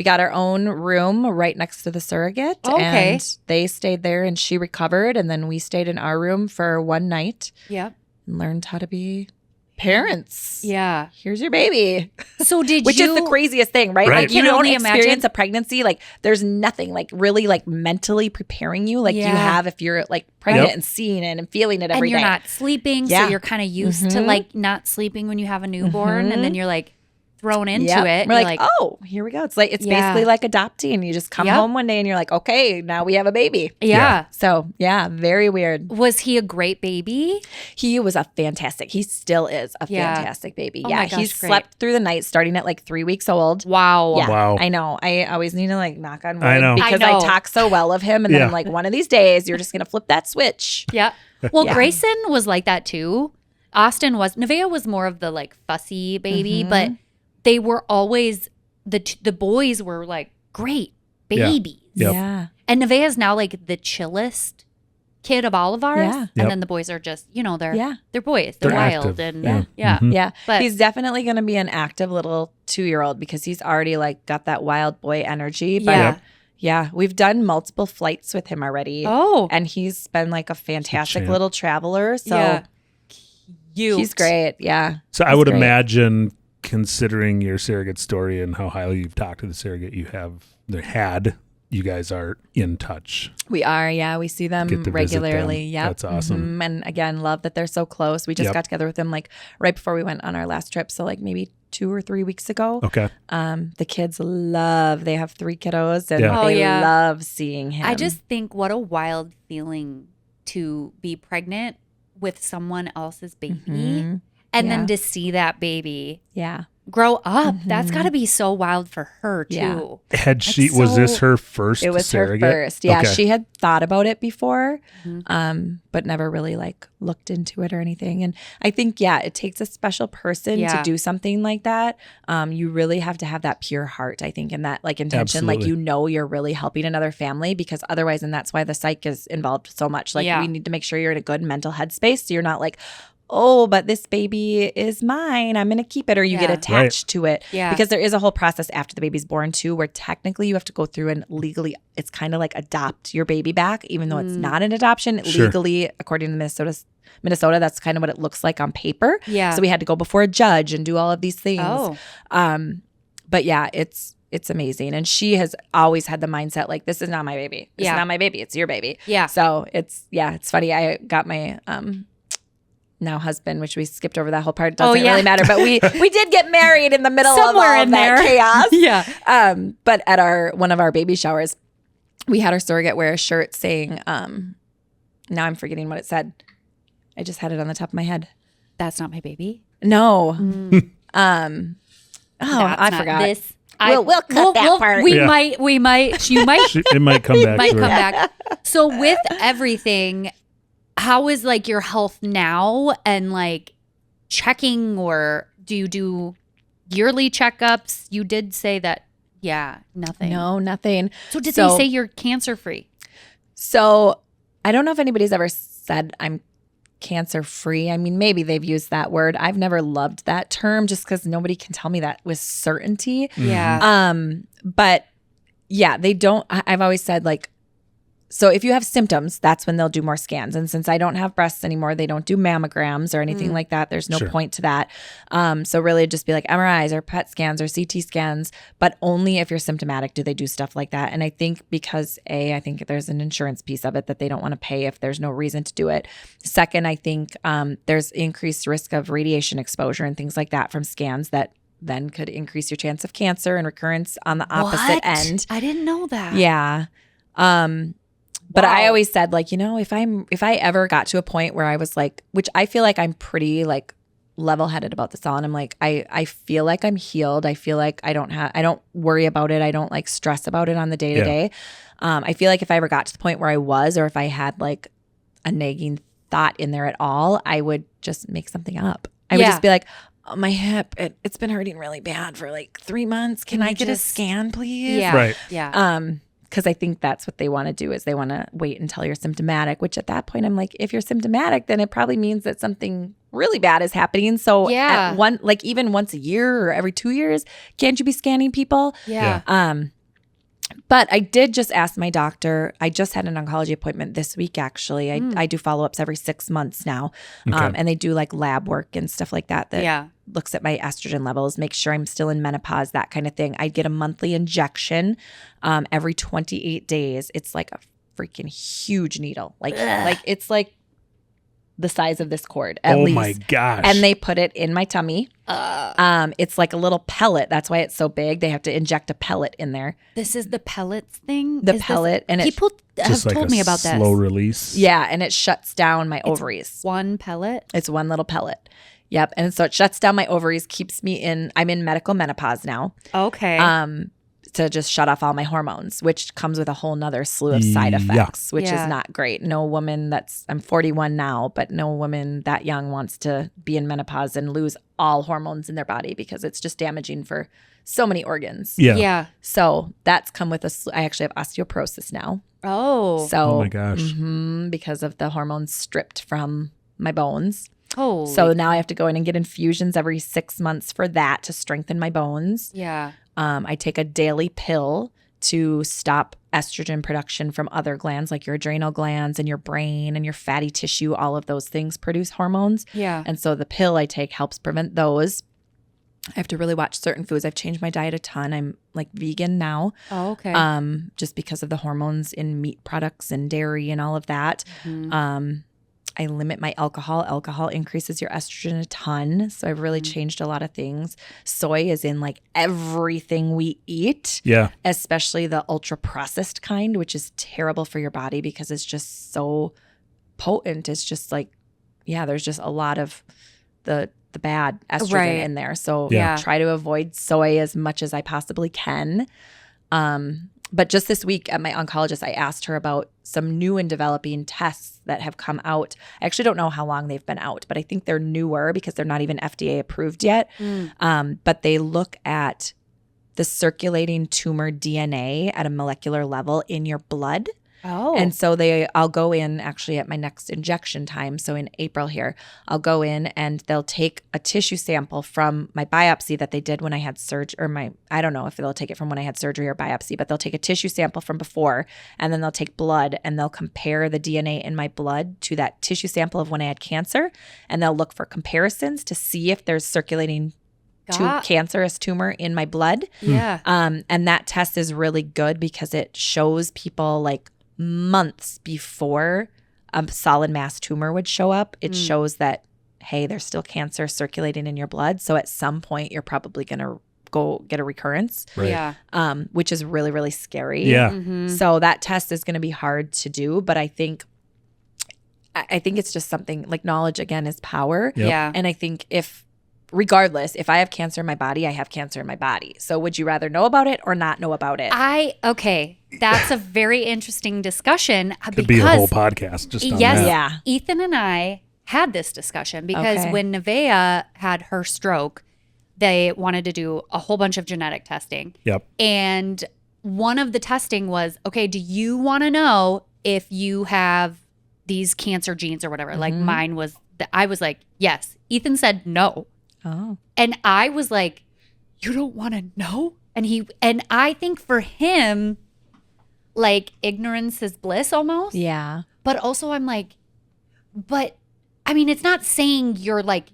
got our own room right next to the surrogate. Okay. And they stayed there and she recovered. And then we stayed in our room for one night Yep. and learned how to be parents. Yeah. Here's your baby. So did Which you? is the craziest thing, right? Right. Like I you can don't only experience imagine. a pregnancy. Like there's nothing like really like mentally preparing you like you Yeah. have if you're like pregnant Yep. and seeing it and feeling it And every you're day. not sleeping, Yeah. so you're kind of used to Mhm. like not sleeping when you have a newborn, and then you're like thrown into Yep. it. We're You're like, oh, here we go. It's like it's Yeah. basically like adopting. You just come Yep. home one day and you're like, okay, now we have a baby. yeah. So yeah, very weird. Was he a great baby? He was a fantastic. He still is a Yeah. fantastic baby. Oh Yeah, my he gosh, great. slept through the night starting at like 3 weeks old. Wow. Yeah, Wow. I know. I always need to like knock on wood I know. because I I, know. talk so well of him, and then Yeah. I'm like, one of these days you're just gonna flip that switch. Yeah. Well, Yeah. Grayson was like that too. Austin was. Nevaeh was more of the like fussy baby, but they were always the boys were like great Yeah. babies. Yep. Yeah. And Nevaeh is now like the chillest kid of all of ours. Yeah. And Yep. then the boys are just, they're Yeah. they're boys. They're, They're wild active. and Yeah. yeah. Mhm. Yeah. But- he's definitely gonna be an active little 2-year-old because he's already like got that wild boy energy. But Yeah. Yep. yeah, we've done multiple flights with him already. Oh. And he's been like a fantastic champ. little traveler. So Yeah. Cute. he's great. Yeah. So I He's would great. imagine, considering your surrogate story and how highly you've talked to the surrogate you guys are in touch. We are, yeah. We see them Get to visit regularly. them. Yep. That's awesome. Mhm. And again, love that they're so close. We just Yep. got together with them like right before we went on our last trip. So like maybe 2 or 3 weeks ago. Okay. The kids they have 3 kiddos and Yeah. Oh, they yeah. love seeing him. I just think what a wild feeling to be pregnant with someone else's baby Mhm. and Yeah. then to see that baby Yeah. grow up. That's Mhm. got to be so wild for her too. Yeah. Had she That's was this so- her first It was surrogate? her first. Yeah. Okay. She had thought about it before, Mhm. but never really like looked into it or anything. And I think, yeah, it takes a special person Yeah. to do something like that. You really have to have that pure heart, I think, and that like intention, Absolutely. like, you're really helping another family because otherwise, and that's why the psych is involved so much. Like Yeah. we need to make sure you're in a good mental headspace. So you're not like, oh, but this baby is mine. I'm going to keep it. Or you get Yeah. attached to it. Yeah. Because there is a whole process after the baby's born too, where technically you have to go through and legally, it's kind of like adopt your baby back, even though it's not an adoption. Sure. Legally, according to Minnesota, that's kind of what it looks like on paper. Yeah. So we had to go before a judge and do all of these things. Oh. But yeah, it's amazing. And she has always had the mindset like, this is not my baby. This Yeah. is not my baby. It's your baby. Yeah. So it's funny. I got my now husband, which we skipped over that whole part. Doesn't yeah. really matter. But we did get married in the middle Somewhere of all in of that there. chaos. Yeah. But at one of our baby showers, we had our surrogate wear a shirt saying, now I'm forgetting what it said. I just had it on the top of my head. That's not my baby. No. Mm. I That's not forgot. This. We'll cut that part. We Yeah. might. You might. It might come back. might to come her. back. So with everything, how is like your health now and like checking, or do you do yearly checkups? You did say that, nothing. No, nothing. So did they say you're cancer free? So I don't know if anybody's ever said I'm cancer free. I mean, maybe they've used that word. I've never loved that term just because nobody can tell me that with certainty. Yeah. But yeah, they don't. I've always said like, so if you have symptoms, that's when they'll do more scans. And since I don't have breasts anymore, they don't do mammograms or anything like that. There's no Sure. point to that. So really it'd just be like MRIs or PET scans or CT scans, but only if you're symptomatic do they do stuff like that. And I think because I think there's an insurance piece of it that they don't want to pay if there's no reason to do it. Second, I think there's increased risk of radiation exposure and things like that from scans that then could increase your chance of cancer and recurrence on the opposite What? end. I didn't know that. Yeah. But I always said, like, if I ever got to a point where I was like, which I feel like I'm pretty like level-headed about this all, and I'm like, I feel like I'm healed. I feel like I don't worry about it. I don't like stress about it on the day to day. I feel like if I ever got to the point where I was, or if I had like a nagging thought in there at all, I would just make something up. I would just be like, oh, my hip, it's been hurting really bad for like 3 months. Can I get a scan, please? Yeah. Right. Yeah. Because I think that's what they want to do, is they want to wait until you're symptomatic, which at that point I'm like, if you're symptomatic, then it probably means that something really bad is happening. So at even once a year or every 2 years, can't you be scanning people? Yeah. But I did just ask my doctor. I just had an oncology appointment this week, actually. I do follow-ups every 6 months now. And they do like lab work and stuff like that looks at my estrogen levels, make sure I'm still in menopause, that kind of thing. I get a monthly injection every 28 days. It's like a freaking huge needle. Like it's like the size of this cord at least. Oh my gosh. And they put it in my tummy. It's like a little pellet. That's why it's so big. They have to inject a pellet in there. This is the pellets thing? And people have like told me about this. Slow release. Yeah, and it shuts down my ovaries. One pellet? It's one little pellet. Yep. And so it shuts down my ovaries, keeps me I'm in medical menopause now. Okay. To just shut off all my hormones, which comes with a whole nother slew of side effects, which is not great. No woman I'm 41 now, but no woman that young wants to be in menopause and lose all hormones in their body, because it's just damaging for so many organs. Yeah. So that's come with I actually have osteoporosis now. Oh. So, oh my gosh. Because of the hormones stripped from my bones. Oh. So now I have to go in and get infusions every 6 months for that, to strengthen my bones. Yeah. I take a daily pill to stop estrogen production from other glands, like your adrenal glands and your brain and your fatty tissue. All of those things produce hormones. Yeah. And so the pill I take helps prevent those. I have to really watch certain foods. I've changed my diet a ton. I'm like vegan now. Oh, okay. Just because of the hormones in meat products and dairy and all of that. I limit my alcohol. Alcohol increases your estrogen a ton. So I've really changed a lot of things. Soy is in like everything we eat. Yeah. Especially the ultra processed kind, which is terrible for your body because it's just so potent. It's just like, there's just a lot of the bad estrogen in there. So try to avoid soy as much as I possibly can. But just this week at my oncologist, I asked her about some new and developing tests that have come out. I actually don't know how long they've been out, but I think they're newer because they're not even FDA approved yet. But they look at the circulating tumor DNA at a molecular level in your blood. Oh. And so I'll go in actually at my next injection time. So in April here, I'll go in and they'll take a tissue sample from my biopsy that they did when I had surgery, I don't know if they'll take it from when I had surgery or biopsy, but they'll take a tissue sample from before, and then they'll take blood and they'll compare the DNA in my blood to that tissue sample of when I had cancer. And they'll look for comparisons to see if there's circulating cancerous tumor in my blood. Yeah. And that test is really good because it shows people like months before a solid mass tumor would show up. It shows that, hey, there's still cancer circulating in your blood. So at some point, you're probably going to go get a recurrence, which is really, really scary. Yeah. So that test is going to be hard to do. But I think it's just something like knowledge, again, is power. Yep. Yeah. And I think regardless, if I have cancer in my body, I have cancer in my body. So would you rather know about it or not know about it? Okay. That's a very interesting discussion. Could be a whole podcast just on that. Yeah. Ethan and I had this discussion because when Nevaeh had her stroke, they wanted to do a whole bunch of genetic testing. Yep. And one of the testing was, okay, do you want to know if you have these cancer genes or whatever? Like mine was, I was like, yes. Ethan said no. Oh. And I was like, you don't want to know? And I think for him, like, ignorance is bliss almost. Yeah. But also I'm like, but I mean, it's not saying you're like,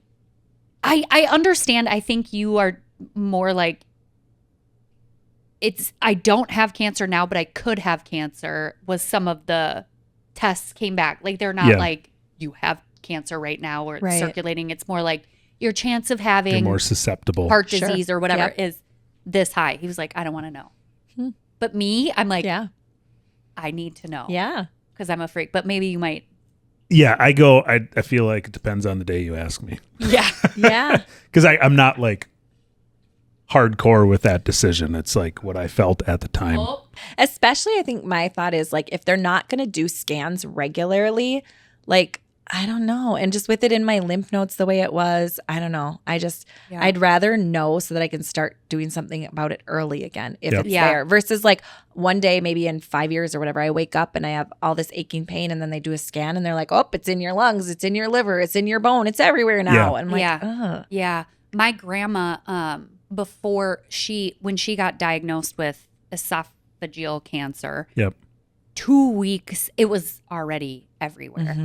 I understand. I think you are more like, I don't have cancer now, but I could have cancer was some of the tests came back. Like, they're not like you have cancer right now or it's circulating. It's more like your chance of having You're more susceptible heart disease or whatever is this high. He was like, I don't want to know. But me, I'm like, I need to know. Yeah. because I'm a freak, but maybe you might. Yeah, I feel like it depends on the day you ask me. Yeah. Yeah. Because I'm not like hardcore with that decision. It's like what I felt at the time. Especially, I think my thought is like, if they're not going to do scans regularly, like, I don't know. And just with it in my lymph nodes the way it was, I don't know. I'd rather know so that I can start doing something about it early again if it's there versus like one day, maybe in 5 years or whatever, I wake up and I have all this aching pain and then they do a scan and they're like, oh, it's in your lungs, it's in your liver, it's in your bone, it's everywhere now. Yeah. And I'm like, ugh. Yeah. My grandma, when she got diagnosed with esophageal cancer, 2 weeks, it was already everywhere.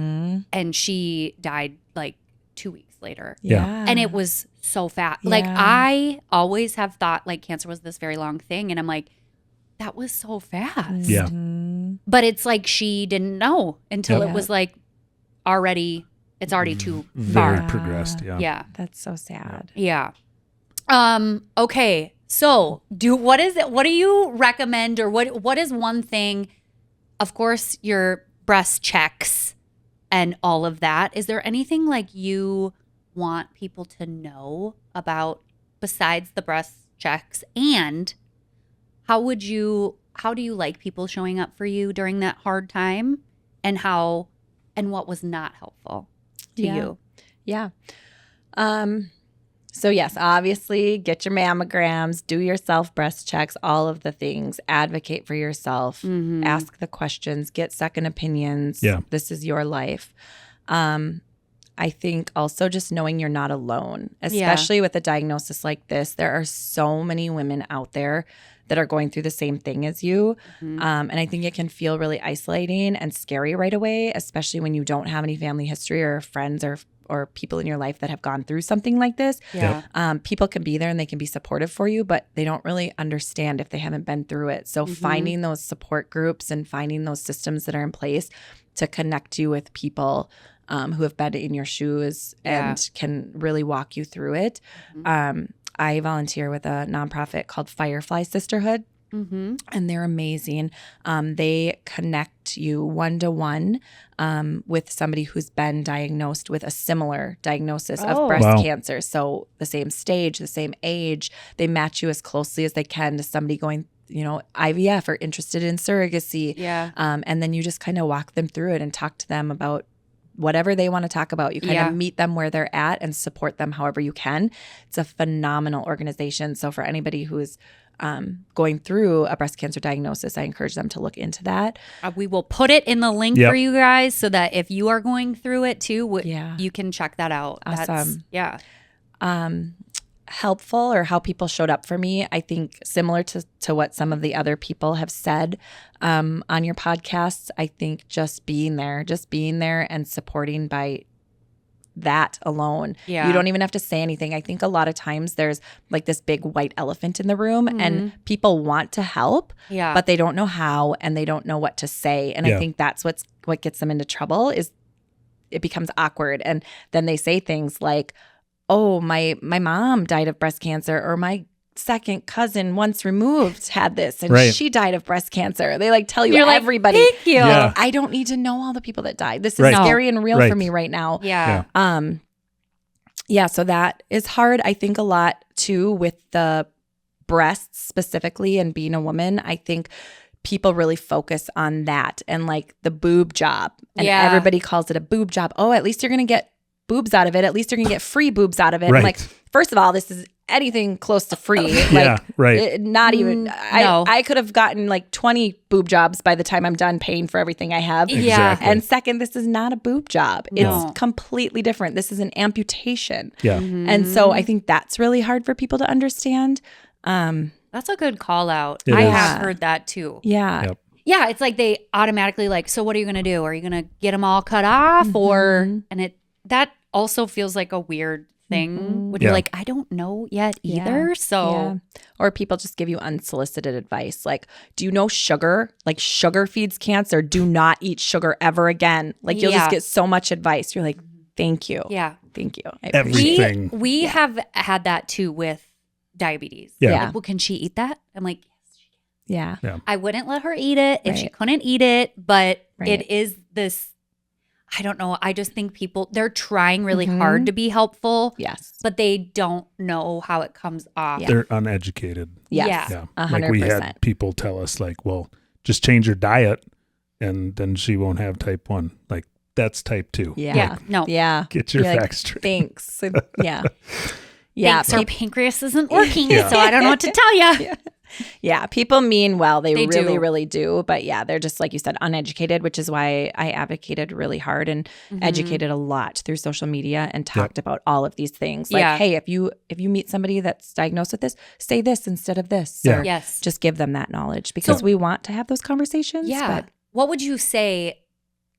And she died like 2 weeks later. Yeah. And it was so fast. Yeah. Like, I always have thought like cancer was this very long thing. And I'm like, that was so fast. Yeah. But it's like she didn't know until it was like it's already too Very far. progressed. Yeah. Yeah. That's so sad. Yeah. Okay. So what do you recommend, or what is one thing? Of course, your breast checks and all of that. Is there anything like you want people to know about besides the breast checks? And how do you like people showing up for you during that hard time, and what was not helpful to you? Yeah. So yes, obviously get your mammograms, do your self breast checks, all of the things, advocate for yourself, ask the questions, get second opinions. Yeah. This is your life. I think also just knowing you're not alone, especially with a diagnosis like this. There are so many women out there that are going through the same thing as you. And I think it can feel really isolating and scary right away, especially when you don't have any family history or friends or people in your life that have gone through something like this. Yeah. People can be there and they can be supportive for you, but they don't really understand if they haven't been through it. So finding those support groups and finding those systems that are in place to connect you with people who have been in your shoes and can really walk you through it. I volunteer with a nonprofit called Firefly Sisterhood. And they're amazing. They connect you one-to-one with somebody who's been diagnosed with a similar diagnosis of breast cancer. So the same stage, the same age. They match you as closely as they can to somebody going, IVF or interested in surrogacy. Yeah. And then you just kind of walk them through it and talk to them about whatever they want to talk about. You kind of meet them where they're at and support them however you can. It's a phenomenal organization. So for anybody who is going through a breast cancer diagnosis, I encourage them to look into that. We will put it in the link for you guys so that if you are going through it too, you can check that out. Awesome. Helpful, or how people showed up for me, I think similar to what some of the other people have said on your podcasts. I think just being there and supporting by that alone. Yeah. You don't even have to say anything. I think a lot of times there's like this big white elephant in the room and people want to help, but they don't know how and they don't know what to say. And I think that's what gets them into trouble is it becomes awkward. And then they say things like, oh, my mom died of breast cancer, or my second cousin once removed had this and she died of breast cancer. They like tell you everybody. Like, thank you. Yeah. I don't need to know all the people that died. This is scary and real for me right now. Yeah. So that is hard. I think a lot too with the breasts specifically and being a woman. I think people really focus on that and like the boob job. And everybody calls it a boob job. Oh, at least you're going to get boobs out of it. At least you're going to get free boobs out of it. Right. I'm like, first of all, this is anything close to free. Not even, I could have gotten like 20 boob jobs by the time I'm done paying for everything I have. Exactly. And second, this is not a boob job. No. It's completely different. This is an amputation. Yeah. And so I think that's really hard for people to understand. That's a good call out. It I is. have heard that too. Yeah. Yep. Yeah, it's like they automatically like, so what are you going to do? Are you going to get them all cut off that also feels like a weird thing when you're like, I don't know yet either. So, or people just give you unsolicited advice. Like, do you know sugar? Like sugar feeds cancer. Do not eat sugar ever again. Like you'll just get so much advice. You're like, thank you. Yeah. Thank you. I Everything. We have had that too with diabetes. Yeah. Like, well, can she eat that? I'm like, yes, she can. Yeah. I wouldn't let her eat it if she Right. couldn't eat it, but Right. it is this, I don't know. I just think people, they're trying really hard to be helpful, Yes. but they don't know how it comes off. Yeah. They're uneducated. Yes. Yeah. Yeah. 100%. Like we had people tell us like, well, just change your diet and then she won't have type 1. Like that's type 2. Yeah. Yeah. No. Yeah. Get your You're like, facts straight. Thanks. Yeah. Yeah. Thanks, our pancreas isn't working, Yeah. so I don't know what to tell you. Yeah, people mean well. They really, do. really do. But yeah, they're just, like you said, uneducated, which is why I advocated really hard and educated a lot through social media and talked about all of these things. Like, Yeah. hey, if you meet somebody that's diagnosed with this, say this instead of this. Yeah. Or Yes. just give them that knowledge because we want to have those conversations. Yeah. But What would you say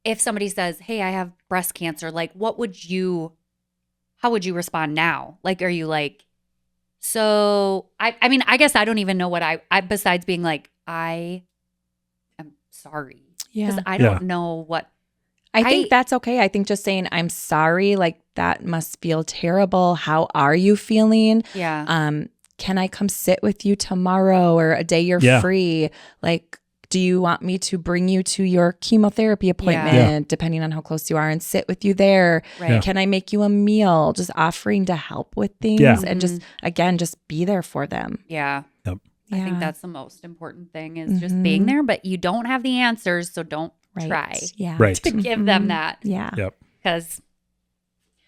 if somebody says, hey, I have breast cancer? Like, how would you respond now? Like, are you like, so I mean, I guess I don't even know what I besides being like, I am sorry. Because I don't know what. I think that's okay. I think just saying, I'm sorry, like that must feel terrible. How are you feeling? Yeah. Can I come sit with you tomorrow or a day you're free? Like, do you want me to bring you to your chemotherapy appointment, depending on how close you are, and sit with you there? Right. Yeah. Can I make you a meal? Just offering to help with things and just, again, just be there for them. Yeah. Yep. I think that's the most important thing is just being there, but you don't have the answers, so don't try to give them that. Yeah. Yep. Because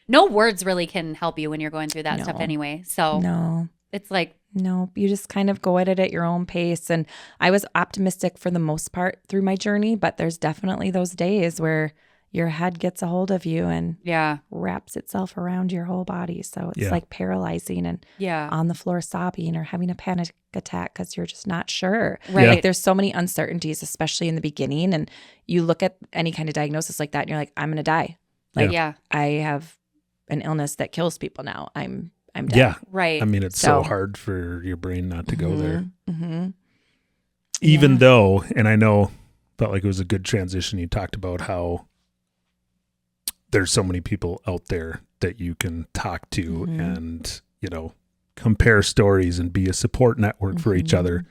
no words really can help you when you're going through that stuff anyway. So it's like, no, you just kind of go at it at your own pace. And I was optimistic for the most part through my journey, but there's definitely those days where your head gets a hold of you and wraps itself around your whole body. So it's like paralyzing and on the floor sobbing or having a panic attack because you're just not sure. Right. Like there's so many uncertainties, especially in the beginning. And you look at any kind of diagnosis like that and you're like, I'm going to die. Like I have an illness that kills people now. I'm dead. Yeah. Right. I mean, it's so hard for your brain not to go there. Mm-hmm. Even though, and I know, felt like it was a good transition. You talked about how there's so many people out there that you can talk to and, you know, compare stories and be a support network for each other.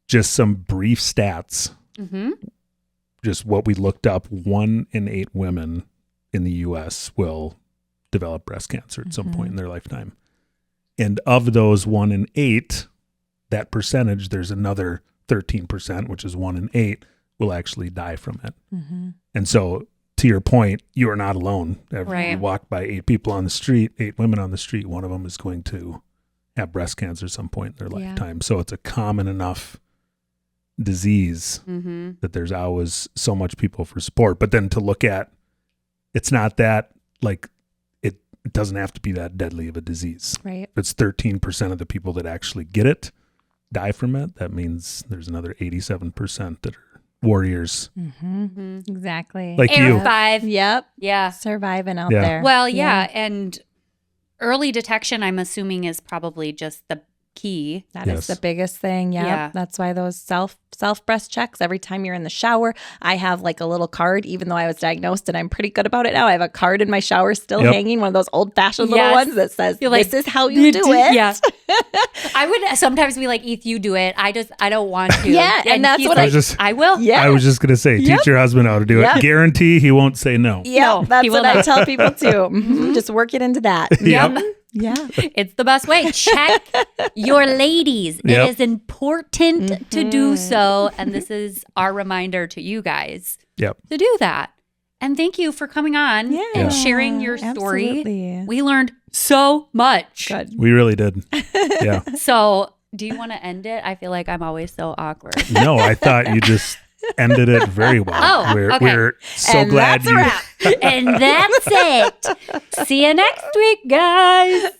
Just some brief stats. Just what we looked up, 1 in 8 women in the U.S. will develop breast cancer at some point in their lifetime. And of those 1 in 8, that percentage, there's another 13%, which is 1 in 8, will actually die from it. And so, to your point, you are not alone. You walk by 8 people on the street, 8 women on the street, one of them is going to have breast cancer at some point in their lifetime. So it's a common enough disease that there's always so much people for support. But then to look at, it's not that, like, it doesn't have to be that deadly of a disease. Right. If it's 13% of the people that actually get it die from it, that means there's another 87% that are warriors. Exactly. Like Air you. 5. Yep. Yeah. Surviving out there. Well, and early detection, I'm assuming, is probably just the key. That is the biggest thing. Yeah. That's why those self breast checks, every time you're in the shower, I have like a little card, even though I was diagnosed and I'm pretty good about it now. I have a card in my shower still hanging, one of those old fashioned little ones that says, this is how you do it. Yeah. I would sometimes be like, Eth, you do it. I don't want to. Yeah. And that's what I will. Yeah. I was just going to say, teach your husband how to do it. Guarantee he won't say no. Yeah. No, that's what I tell people too. Just work it into that. Yep. Yeah. It's the best way. Check your ladies. It is important to do so. And this is our reminder to you guys to do that. And thank you for coming on and sharing your story. Absolutely. We learned so much. Good. We really did. Yeah. So do you want to end it? I feel like I'm always so awkward. No, I thought you just ended it very well. Oh, we're so and glad that's a wrap. And that's it. See you next week, guys.